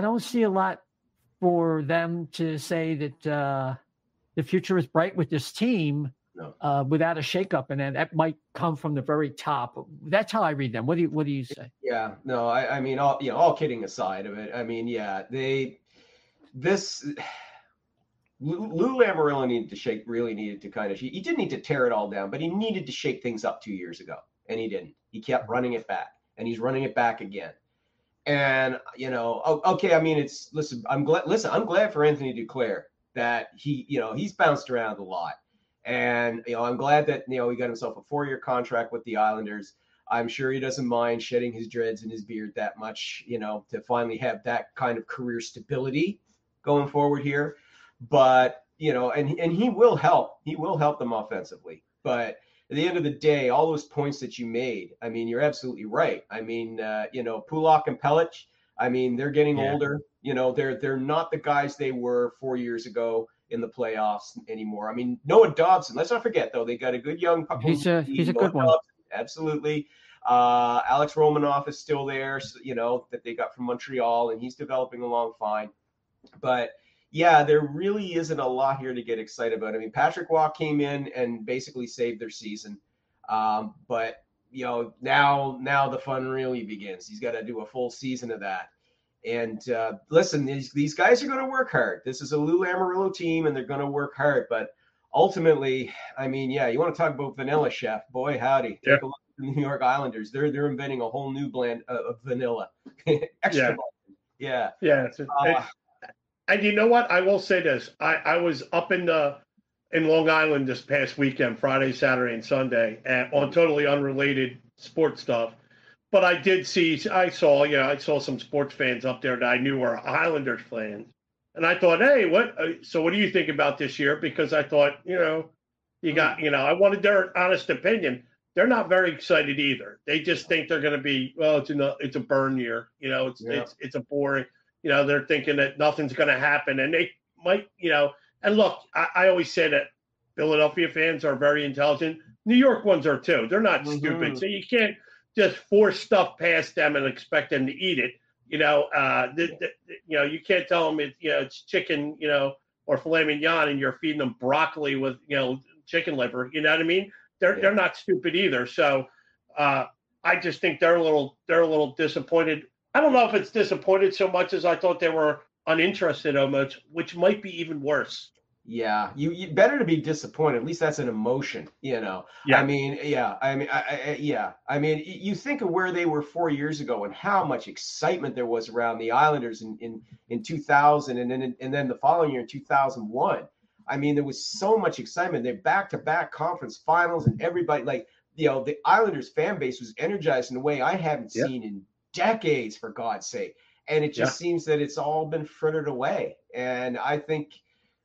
don't see a lot for them to say that the future is bright with this team. No. Without a shakeup, and then that might come from the very top. That's how I read them. What do you say? Yeah, no, I mean, all kidding aside of it, I mean, yeah, Lou Lamoriello needed to kind of, he didn't need to tear it all down, but he needed to shake things up 2 years ago, and he didn't. He kept running it back, and he's running it back again. And okay, I mean, I'm glad for Anthony Duclair that he's bounced around a lot. And, I'm glad that, he got himself a 4-year contract with the Islanders. I'm sure he doesn't mind shedding his dreads and his beard that much, to finally have that kind of career stability going forward here. But, and he will help. He will help them offensively. But at the end of the day, all those points that you made, I mean, you're absolutely right. I mean, Pulock and Pelech, I mean, they're getting older. They're not the guys they were 4 years ago in the playoffs anymore. I mean, Noah Dobson, let's not forget, though, they got a good young puck. He's a good one. Dobson, absolutely. Alex Romanoff is still there, that they got from Montreal, and he's developing along fine. But, yeah, there really isn't a lot here to get excited about. I mean, Patrick Waugh came in and basically saved their season. But, now the fun really begins. He's got to do a full season of that. And listen, these guys are going to work hard. This is a Lou Lamoriello team, and they're going to work hard. But ultimately, I mean, you want to talk about vanilla, chef? Boy, howdy! Take a look at the New York Islanders. They're inventing a whole new blend of vanilla. Extra. Yeah. And you know what? I will say this: I was up in Long Island this past weekend, Friday, Saturday, and Sunday, and on totally unrelated sports stuff. But I saw some sports fans up there that I knew were Islanders fans. And I thought, hey, what do you think about this year? Because I thought, I wanted their honest opinion. They're not very excited either. They just think they're going to be, it's a burn year. It's a boring, they're thinking that nothing's going to happen. And they might, and look, I always say that Philadelphia fans are very intelligent. New York ones are too. They're not stupid. So you can't just force stuff past them and expect them to eat it. You can't tell them it's chicken, or filet mignon, and you're feeding them broccoli with, chicken liver. You know what I mean? They're not stupid either. So I just think they're a little disappointed. I don't know if it's disappointed so much as I thought they were uninterested almost, which might be even worse. Yeah, you better to be disappointed. At least that's an emotion, Yeah. I mean, I mean, you think of where they were 4 years ago and how much excitement there was around the Islanders in 2000, and then the following year in 2001. I mean, there was so much excitement. They're back-to-back conference finals, and everybody, the Islanders fan base was energized in a way I haven't seen in decades, for God's sake. And it just seems that it's all been frittered away. And I think.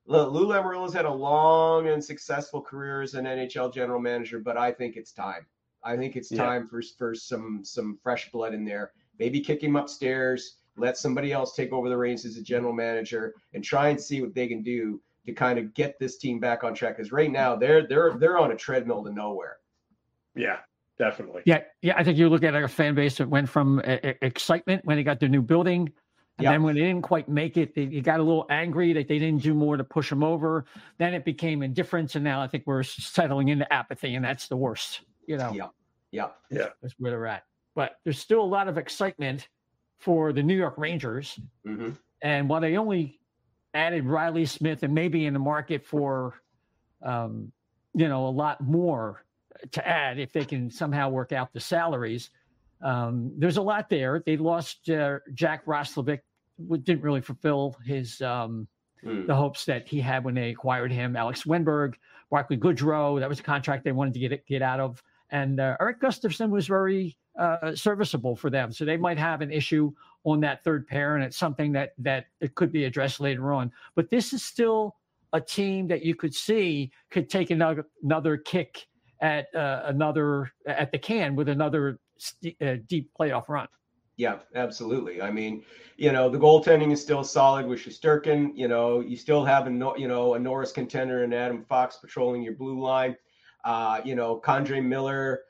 Look, Lou Lamoriello's had a long and successful career as an NHL general manager, but I think it's time. I think it's time for some fresh blood in there. Maybe kick him upstairs, let somebody else take over the reins as a general manager, and try and see what they can do to kind of get this team back on track. Because right now they're on a treadmill to nowhere. Yeah, definitely. Yeah. I think you look at a fan base that went from excitement when they got their new building. And then when they didn't quite make it, you got a little angry that they didn't do more to push them over. Then it became indifference, and now I think we're settling into apathy, and that's the worst. Yeah. That's where they're at. But there's still a lot of excitement for the New York Rangers. Mm-hmm. And while they only added Riley Smith and maybe in the market for, a lot more to add if they can somehow work out the salaries, there's a lot there. They lost Jack Roslovic. Didn't really fulfill his the hopes that he had when they acquired him. Alex Wenberg, Barclay Goodrow, that was a contract they wanted to get out of. And Eric Gustafsson was very serviceable for them. So they might have an issue on that third pair, and it's something that it could be addressed later on. But this is still a team that you could see could take another kick at the can with another deep playoff run. Yeah, absolutely. I mean, the goaltending is still solid with Shesterkin. You still have a Norris contender and Adam Fox patrolling your blue line. Kondre Miller,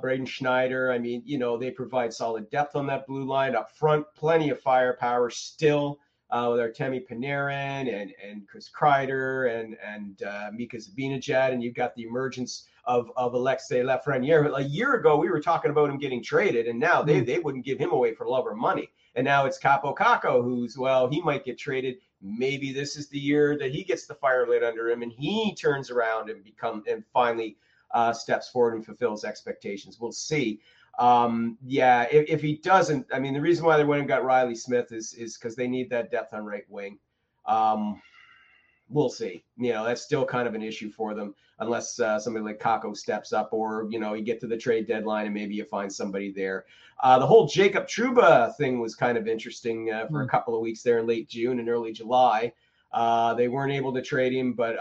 Braden Schneider. I mean, they provide solid depth on that blue line up front. Plenty of firepower still with Artemi Panarin and Chris Kreider and Mika Zibanejad, and you've got the emergence of Alexei Lafreniere. A year ago, we were talking about him getting traded, and now they wouldn't give him away for love or money. And now it's Capo Kakko, he might get traded. Maybe this is the year that he gets the fire lit under him, and he turns around and finally steps forward and fulfills expectations. We'll see. If he doesn't, I mean, the reason why they went and got Riley Smith is because they need that depth on right wing. We'll see. That's still kind of an issue for them unless somebody like Kakko steps up or, you get to the trade deadline and maybe you find somebody there. The whole Jacob Trouba thing was kind of interesting for a couple of weeks there in late June and early July. They weren't able to trade him, but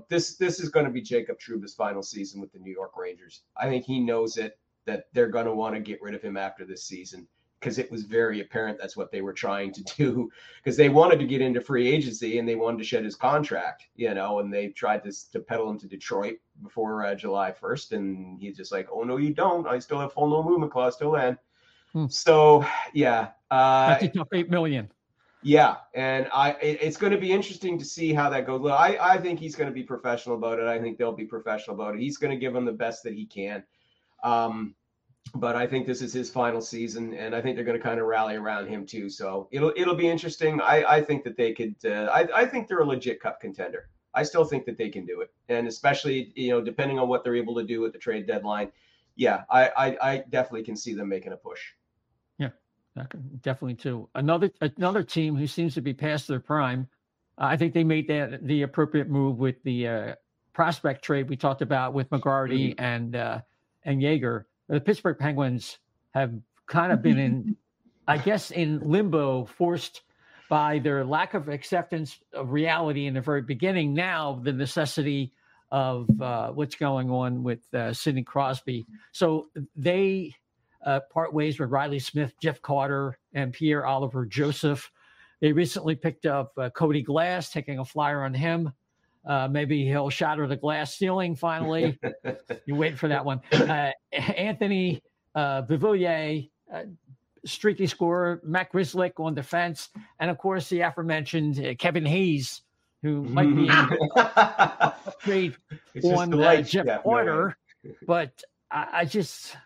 this is going to be Jacob Trouba's final season with the New York Rangers. I think he knows that they're going to want to get rid of him after this season, because it was very apparent that's what they were trying to do, because they wanted to get into free agency and they wanted to shed his contract, and they tried to peddle him to Detroit before July 1st. And he's just like, oh, no, you don't. I still have full no movement clause till then. So, yeah. I think up $8 million. Yeah. And it's going to be interesting to see how that goes. Well, I think he's going to be professional about it. I think they'll be professional about it. He's going to give them the best that he can. But I think this is his final season, and I think they're going to kind of rally around him too. So it'll be interesting. I think that they could. I think they're a legit cup contender. I still think that they can do it, and especially depending on what they're able to do at the trade deadline. Yeah, I definitely can see them making a push. Yeah, definitely too. Another team who seems to be past their prime. I think they made the appropriate move with the prospect trade we talked about with McGarty and Yeager. The Pittsburgh Penguins have kind of been in limbo, forced by their lack of acceptance of reality in the very beginning. Now the necessity of what's going on with Sidney Crosby. So they part ways with Riley Smith, Jeff Carter, and Pierre-Olivier Joseph. They recently picked up Cody Glass, taking a flyer on him. Maybe he'll shatter the glass ceiling finally. You wait for that one. Anthony Beauvillier, streaky scorer, Matt Grzelcyk on defense, and of course the aforementioned Kevin Hayes, who might be trade on Jeff Carter. But I just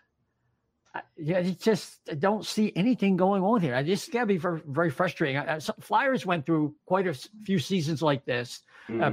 don't see anything going on here. I just got to be very, very frustrating. Flyers went through quite a few seasons like this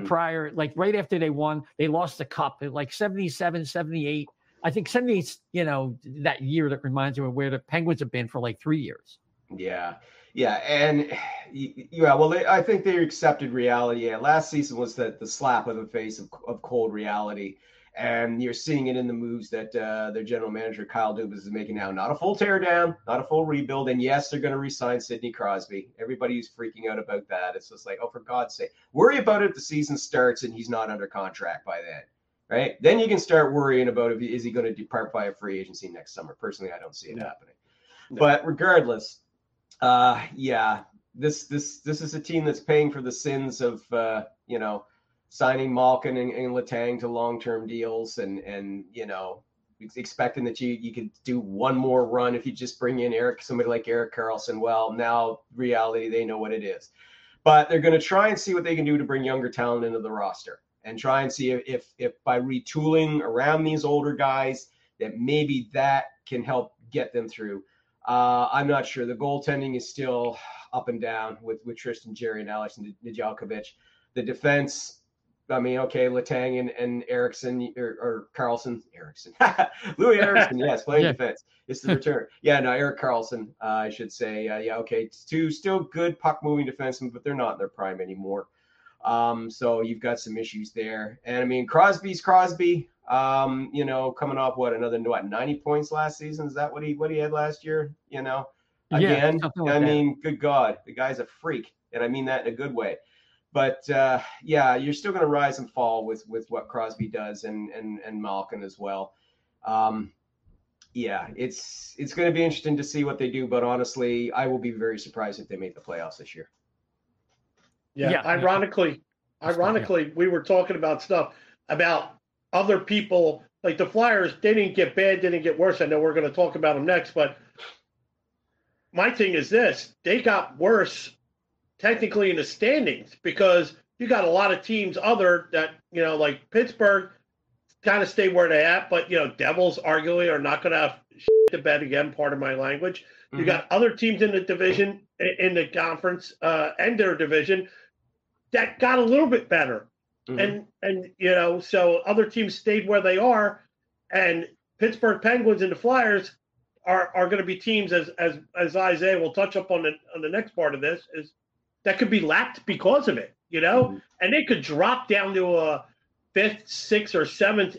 prior, like right after they won, they lost the cup at like 77, 78. I think 78, that year that reminds me of where the Penguins have been for like 3 years. Yeah. Yeah. And I think they accepted reality. Yeah. Last season was the slap of the face of cold reality. And you're seeing it in the moves that their general manager, Kyle Dubas, is making now. Not a full teardown, not a full rebuild. And yes, they're going to re-sign Sidney Crosby. Everybody's freaking out about that. It's just like, oh, for God's sake. Worry about it if the season starts and he's not under contract by then, right? Then you can start worrying about is he going to depart via free agency next summer. Personally, I don't see it happening. No. But regardless, this is a team that's paying for the sins of, signing Malkin and Letang to long-term deals and expecting that you could do one more run if you just bring in somebody like Erik Karlsson. Well, now reality, they know what it is. But they're going to try and see what they can do to bring younger talent into the roster and try and see if by retooling around these older guys that maybe that can help get them through. I'm not sure. The goaltending is still up and down with Tristan Jarry and Alex Nedeljkovic. The defense, I mean, okay, Letang and Eriksson or Karlsson. Louis Eriksson, yes, playing defense. It's the return. Erik Karlsson, I should say. Okay, two still good puck-moving defensemen, but they're not in their prime anymore. So you've got some issues there. And, I mean, Crosby's Crosby, coming off, another 90 points last season? Is that what he had last year? Again, good God, the guy's a freak. And I mean that in a good way. But yeah, you're still going to rise and fall with what Crosby does and Malkin as well. Yeah, it's going to be interesting to see what they do. But honestly, I will be very surprised if they make the playoffs this year. Yeah. Ironically, we were talking about stuff about other people like the Flyers. They didn't get bad, didn't get worse. I know we're going to talk about them next, but my thing is this: they got worse technically in the standings because you got a lot of teams other that, like Pittsburgh kind of stay where they at, but, Devils arguably are not going to have shit to bet again, part of my language. You got other teams in the division, in the conference, and their division that got a little bit better. And so other teams stayed where they are, and Pittsburgh Penguins and the Flyers are going to be teams, as Isaiah will touch up on the next part of this, is that could be lapped because of it, and they could drop down to a 5th, 6th, or 7th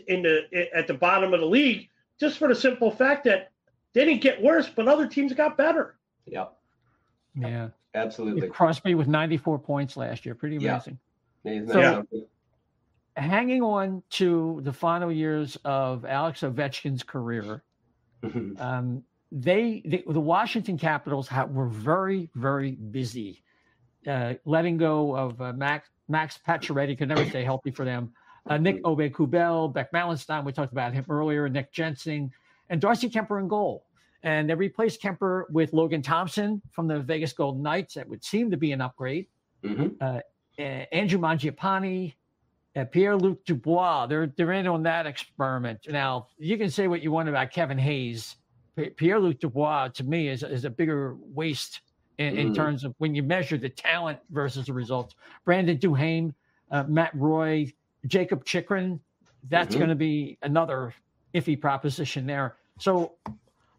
at the bottom of the league just for the simple fact that they didn't get worse, but other teams got better. Yep. Yeah. Absolutely. Crosby with 94 points last year. Pretty amazing. Yeah. Hanging on to the final years of Alex Ovechkin's career, the Washington Capitals were very, very busy. Letting go of Max Pacioretty, could never stay healthy for them. Nick Aube-Kubel, Beck Malenstein, we talked about him earlier, Nick Jensen, and Darcy Kemper in goal. And they replaced Kemper with Logan Thompson from the Vegas Golden Knights. That would seem to be an upgrade. Andrew Mangiapane, Pierre-Luc Dubois. They're in on that experiment. Now, you can say what you want about Kevin Hayes. Pierre-Luc Dubois, to me, is a bigger waste in terms of when you measure the talent versus the results. Brandon Duhaime, Matt Roy, Jacob Chikrin, that's going to be another iffy proposition there. So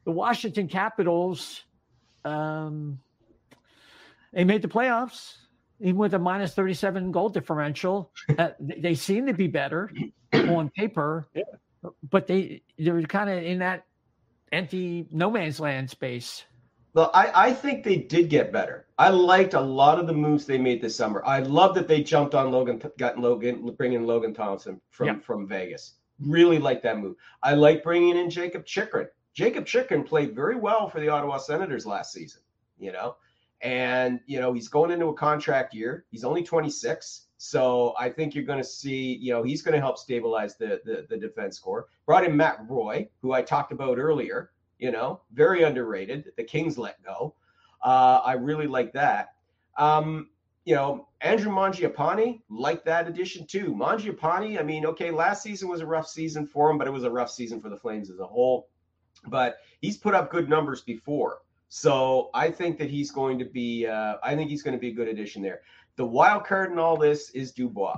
the Washington Capitals, they made the playoffs, even with a minus 37 goal differential. They seem to be better on paper, but they're kind of in that empty no man's land space. Well, I think they did get better. I liked a lot of the moves they made this summer. I love that they jumped on bringing Logan Thompson from Vegas. Really like that move. I like bringing in Jacob Chikrin. Jacob Chikrin played very well for the Ottawa Senators last season, and, he's going into a contract year. He's only 26. So I think you're going to see, he's going to help stabilize the defense core. Brought in Matt Roy, who I talked about earlier. Very underrated. The Kings let go. I really like that. Andrew Mangiapane, like that addition too. Mangiapane, last season was a rough season for him, but it was a rough season for the Flames as a whole. But he's put up good numbers before. So I think that he's going to be a good addition there. The wild card in all this is Dubois.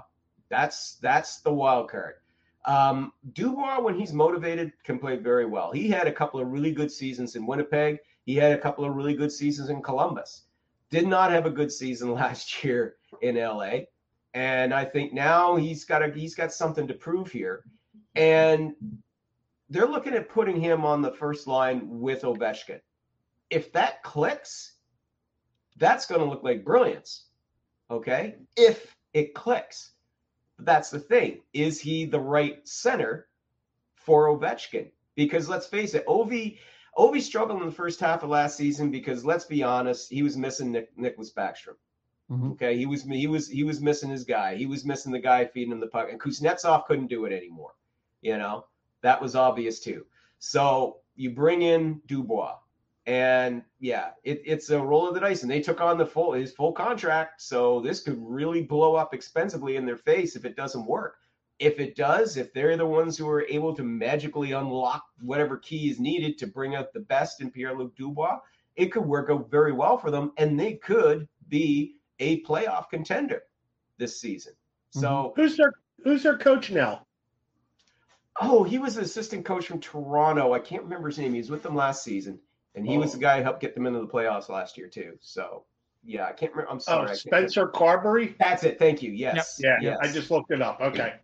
That's the wild card. Dubois, when he's motivated, can play very well. He had a couple of really good seasons in Winnipeg. He had a couple of really good seasons in Columbus. Did not have a good season last year in LA. And I think now he's got something to prove here. And they're looking at putting him on the first line with Ovechkin. If that clicks, that's going to look like brilliance. Okay? If it clicks. That's the thing. Is he the right center for Ovechkin? Because let's face it, Ovi struggled in the first half of last season because, let's be honest, he was missing Nicklas Backstrom. Okay, he was missing his guy. He was missing the guy feeding him the puck, and Kuznetsov couldn't do it anymore. That was obvious too. So you bring in Dubois, and it's a roll of the dice. And they took on his full contract, so this could really blow up expensively in their face if it doesn't work. If it does, if they're the ones who are able to magically unlock whatever key is needed to bring out the best in Pierre-Luc Dubois, it could work out very well for them, and they could be a playoff contender this season. So who's their coach now? Oh, he was an assistant coach from Toronto. I can't remember his name. He was with them last season, and he was the guy who helped get them into the playoffs last year too. So, yeah, I can't remember. I'm sorry. Spencer Carberry? That's it. Thank you. Yes. Yep. Yeah. Yes. I just looked it up. Okay.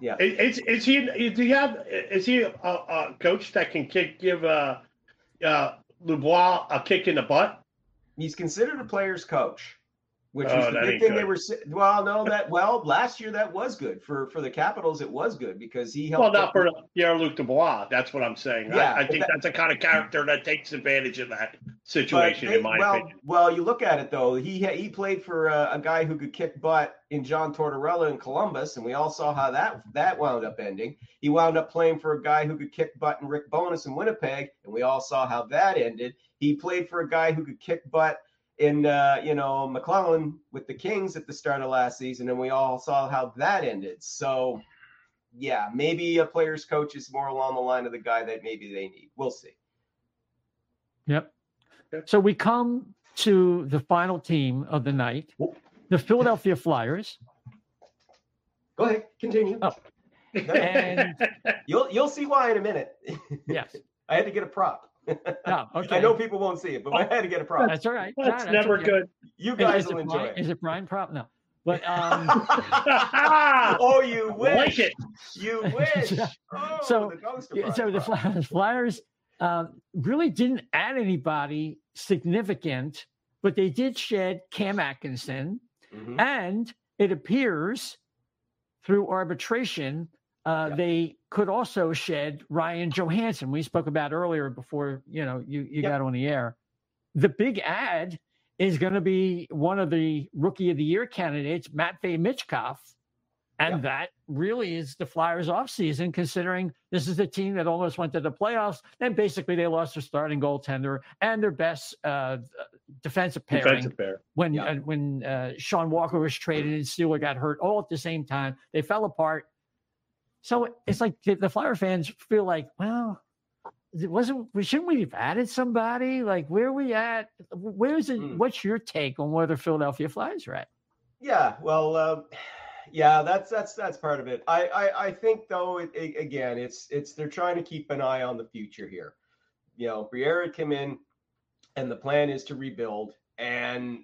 Yeah. Is he a coach that can give Dubois a kick in the butt? He's considered a player's coach. which was the big thing. They were last year that was good for the Capitals. It was good because he helped. Well, not for Pierre-Luc Dubois. That's what I'm saying. Yeah, I think that's the kind of character that takes advantage of that situation, in my opinion. Well, you look at it though. He played for a guy who could kick butt in John Tortorella in Columbus, and we all saw how that wound up ending. He wound up playing for a guy who could kick butt in Rick Bowness in Winnipeg, and we all saw how that ended. He played for a guy who could kick butt in McClellan with the Kings at the start of last season, and we all saw how that ended. So yeah, maybe a player's coach is more along the line of the guy that maybe they need. We'll see. Yep. So we come to the final team of the night, the Philadelphia Flyers. Go ahead, continue. Oh. And you'll see why in a minute. Yes. I had to get a prop. Oh, okay. I know people won't see it, but I had to get a prop. That's all right. That's never good. You guys will enjoy it. Is it Brian prop? No. But oh, you wish. Like it. You wish. So the Flyers really didn't add anybody significant, but they did shed Cam Atkinson, and it appears through arbitration they could also shed Ryan Johansen. We spoke about earlier before you got on the air. The big ad is going to be one of the Rookie of the Year candidates, Matvei Michkov. And that really is the Flyers offseason, considering this is a team that almost went to the playoffs. And basically they lost their starting goaltender and their best defensive pairing. When Sean Walker was traded and Steeler got hurt all at the same time. They fell apart. So it's like the Flyer fans feel like, well, shouldn't we have added somebody? Like, where are we at? Where is it? What's your take on where the Philadelphia Flyers are at? Yeah, well, that's part of it. I think though, again, it's they're trying to keep an eye on the future here. Briere came in, and the plan is to rebuild. And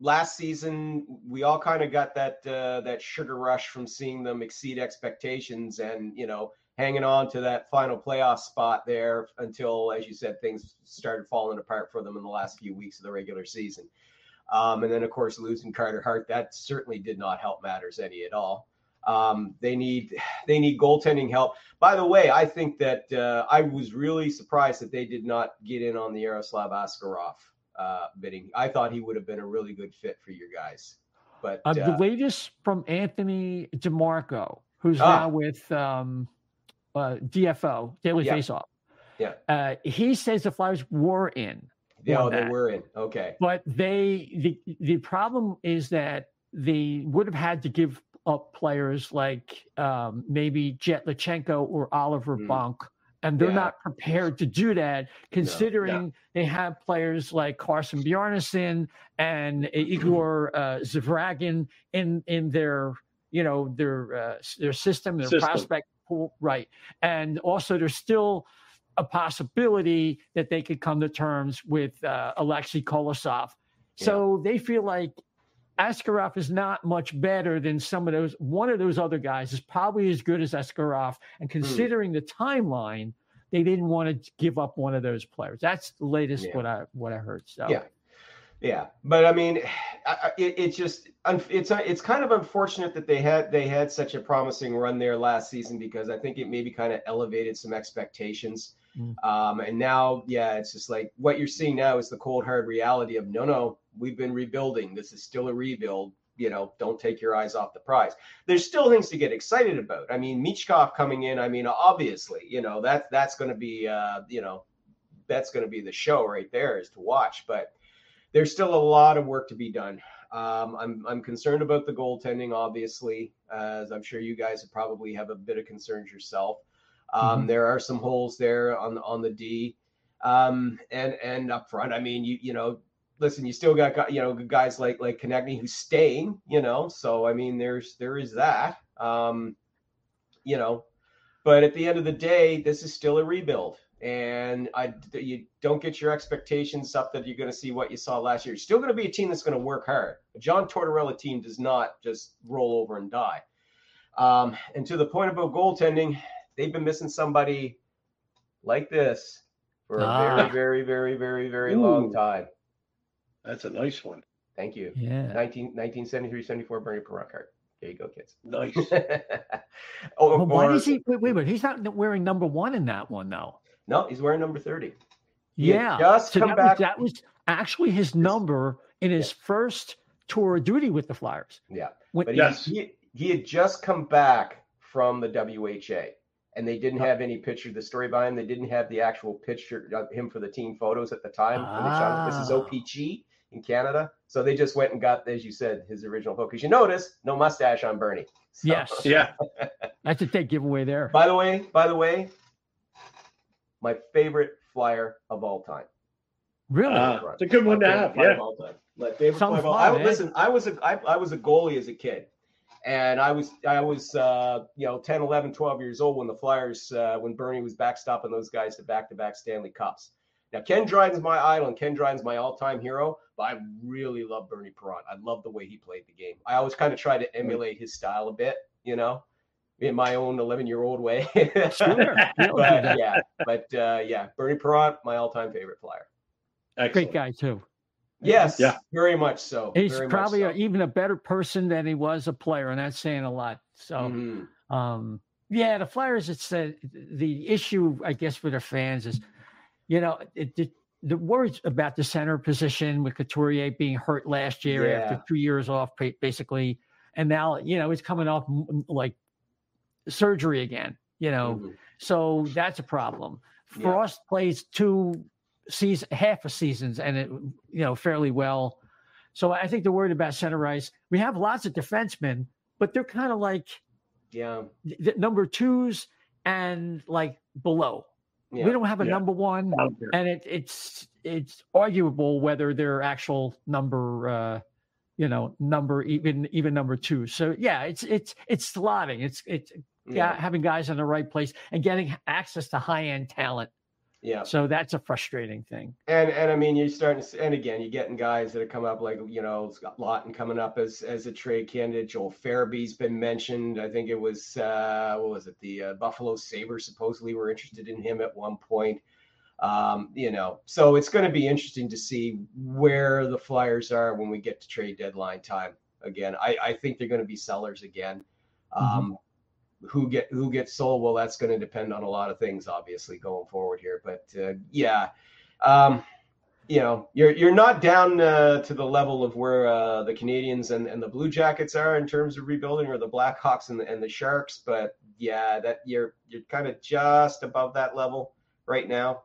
last season we all kind of got that sugar rush from seeing them exceed expectations, and hanging on to that final playoff spot there until, as you said, things started falling apart for them in the last few weeks of the regular season. And then, of course, losing Carter Hart, that certainly did not help matters any at all. They need goaltending help. By the way, I think that I was really surprised that they did not get in on the Yaroslav Askarov bidding. I thought he would have been a really good fit for you guys. But the latest from Anthony DeMarco, who's now with DFO, Daily Faceoff. Yeah. He says the Flyers were in. Yeah, they were in. Okay. But the problem is that they would have had to give up players like maybe Jet Lachenko or Oliver Bonk, and they're not prepared to do that, considering they have players like Carson Bjarnason and Igor Zavragin in their system, their prospect pool, right? And also, there's still a possibility that they could come to terms with Alexei Kolosov. So they feel like Askarov is not much better than one of those other guys is probably as good as Askarov. And considering the timeline, they didn't want to give up one of those players. That's the latest what I heard. So yeah. But I mean, it's kind of unfortunate that they had such a promising run there last season, because I think it maybe kind of elevated some expectations. And now, it's just like what you're seeing now is the cold hard reality of no, we've been rebuilding. This is still a rebuild. Don't take your eyes off the prize. There's still things to get excited about. I mean, Michkov coming in, I mean, obviously, that's going to be, that's going to be the show right there is to watch. But there's still a lot of work to be done. I'm concerned about the goaltending, obviously, as I'm sure you guys probably have a bit of concerns yourself. There are some holes there on the D, and up front. I mean, listen, you still got guys like Konecny who's staying. So I mean, there is that. But at the end of the day, this is still a rebuild, and you don't get your expectations up that you're going to see what you saw last year. You're still going to be a team that's going to work hard. A John Tortorella team does not just roll over and die. And to the point about goaltending, they've been missing somebody like this for a very, very, very, very, very long time. That's a nice one. Thank you. Yeah. 1973-74 Bernie Perron card. There you go, kids. Nice. Well, why does he? Wait. He's not wearing number 1 in that one, though. No, he's wearing number 30. Yeah. Just come back. That was actually his number in his first tour of duty with the Flyers. Yeah. But he had just come back from the WHA, and they didn't have any picture of the story behind him. They didn't have the actual picture of him for the team photos at the time. This is OPG in Canada. So they just went and got, as you said, his original photo. Because you notice, no mustache on Bernie. So. Yes. Yeah. That's a big giveaway there. By the way, my favorite Flyer of all time. Really? It's a good one to have. Yeah. My favorite Flyer of all time. Listen, I was a goalie as a kid. And I was 10, 11, 12 years old when the Flyers, when Bernie was backstopping those guys to back-to-back Stanley Cups. Now, Ken Dryden's my idol, and Ken Dryden's my all-time hero, but I really love Bernie Perron. I love the way he played the game. I always kind of try to emulate his style a bit, in my own 11-year-old way. Sure. Bernie Perron, my all-time favorite Flyer. Excellent. Great guy, too. Yes, very much so. He's probably even a better person than he was a player, and that's saying a lot. So, the Flyers, it's the issue, I guess, for their fans is, the words about the center position with Couturier being hurt last year after 2 years off, basically, and now, he's coming off like surgery again, so that's a problem. Frost plays half a seasons and it fairly well. So I think they're worried about center ice. We have lots of defensemen, but they're kind of like the number 2s and like below. We don't have a number 1, and it's arguable whether they're actual number even number 2. So it's slotting. It's having guys in the right place and getting access to high-end talent. Yeah. So that's a frustrating thing. And I mean, you're starting to, and again, you're getting guys that have come up like, Scott Lawton coming up as a trade candidate. Joel Farabee's been mentioned. I think it was, the Buffalo Sabres supposedly were interested in him at one point. So it's going to be interesting to see where the Flyers are when we get to trade deadline time. Again, I think they're going to be sellers again. Who gets sold? Well, that's going to depend on a lot of things, obviously, going forward here. But you're not down to the level of where the Canadians and the Blue Jackets are in terms of rebuilding, or the Blackhawks and the Sharks. But that you're kind of just above that level right now.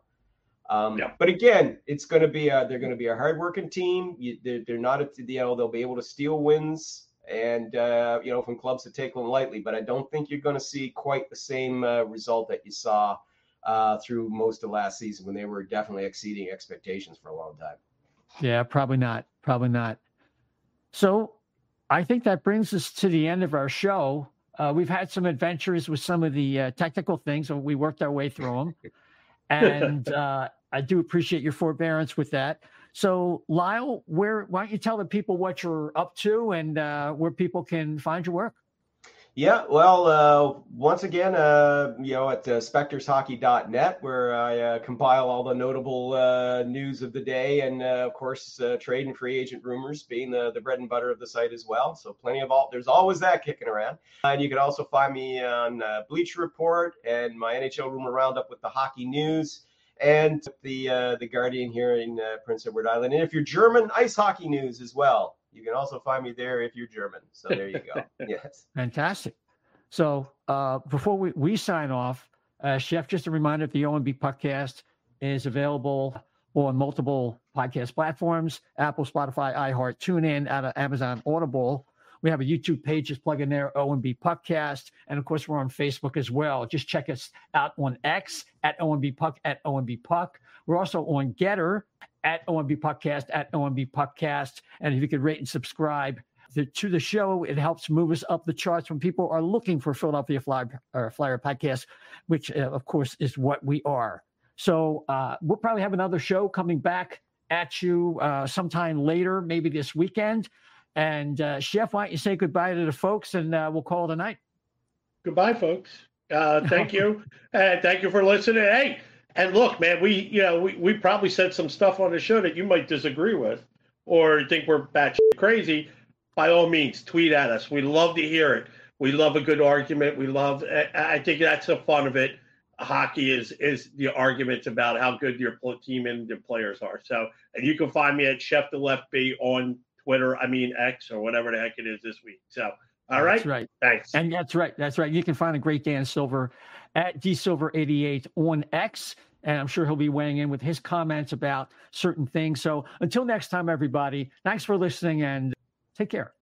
But again, it's going to be they're going to be a hardworking team. They're not they'll be able to steal wins. And, from clubs that take them lightly. But I don't think you're going to see quite the same result that you saw through most of last season, when they were definitely exceeding expectations for a long time. Yeah, probably not. So I think that brings us to the end of our show. We've had some adventures with some of the technical things, and we worked our way through them. And I do appreciate your forbearance with that. So, Lyle, why don't you tell the people what you're up to and where people can find your work? Yeah, well, once again, at spectorshockey.net, where I compile all the notable news of the day, and of course, trade and free agent rumors being the bread and butter of the site as well. So there's always that kicking around. And you can also find me on Bleacher Report and my NHL Rumor Roundup with the hockey news, and the Guardian here in Prince Edward Island. And if you're German, ice hockey news as well. You can also find me there if you're German. So there you go. Yes. Fantastic. So before we sign off, Chef, just a reminder that the O&B Puckcast is available on multiple podcast platforms: Apple, Spotify, iHeart, TuneIn, out of Amazon Audible. We have a YouTube page, just plug in there, O&B Puckcast. And of course, we're on Facebook as well. Just check us out on X at O&B Puck, at O&B Puck. We're also on Getter at O&B Puckcast, at O&B Puckcast. And if you could rate and subscribe to the show, it helps move us up the charts when people are looking for Philadelphia Flyer podcast, which of course is what we are. So we'll probably have another show coming back at you sometime later, maybe this weekend. And Chef, why don't you say goodbye to the folks, and we'll call it a night. Goodbye, folks. Thank you. Thank you for listening. Hey, and look, man, we probably said some stuff on the show that you might disagree with, or think we're batshit crazy, by all means, tweet at us. We love to hear it. We love a good argument. I think that's the fun of it. Hockey is the arguments about how good your team and your players are. So, and you can find me at Chef the Left B on Twitter. X or whatever the heck it is this week. So, all right. That's right. Thanks. And that's right. You can find a great Dan Silver at dsilver88 on X. And I'm sure he'll be weighing in with his comments about certain things. So until next time, everybody, thanks for listening and take care.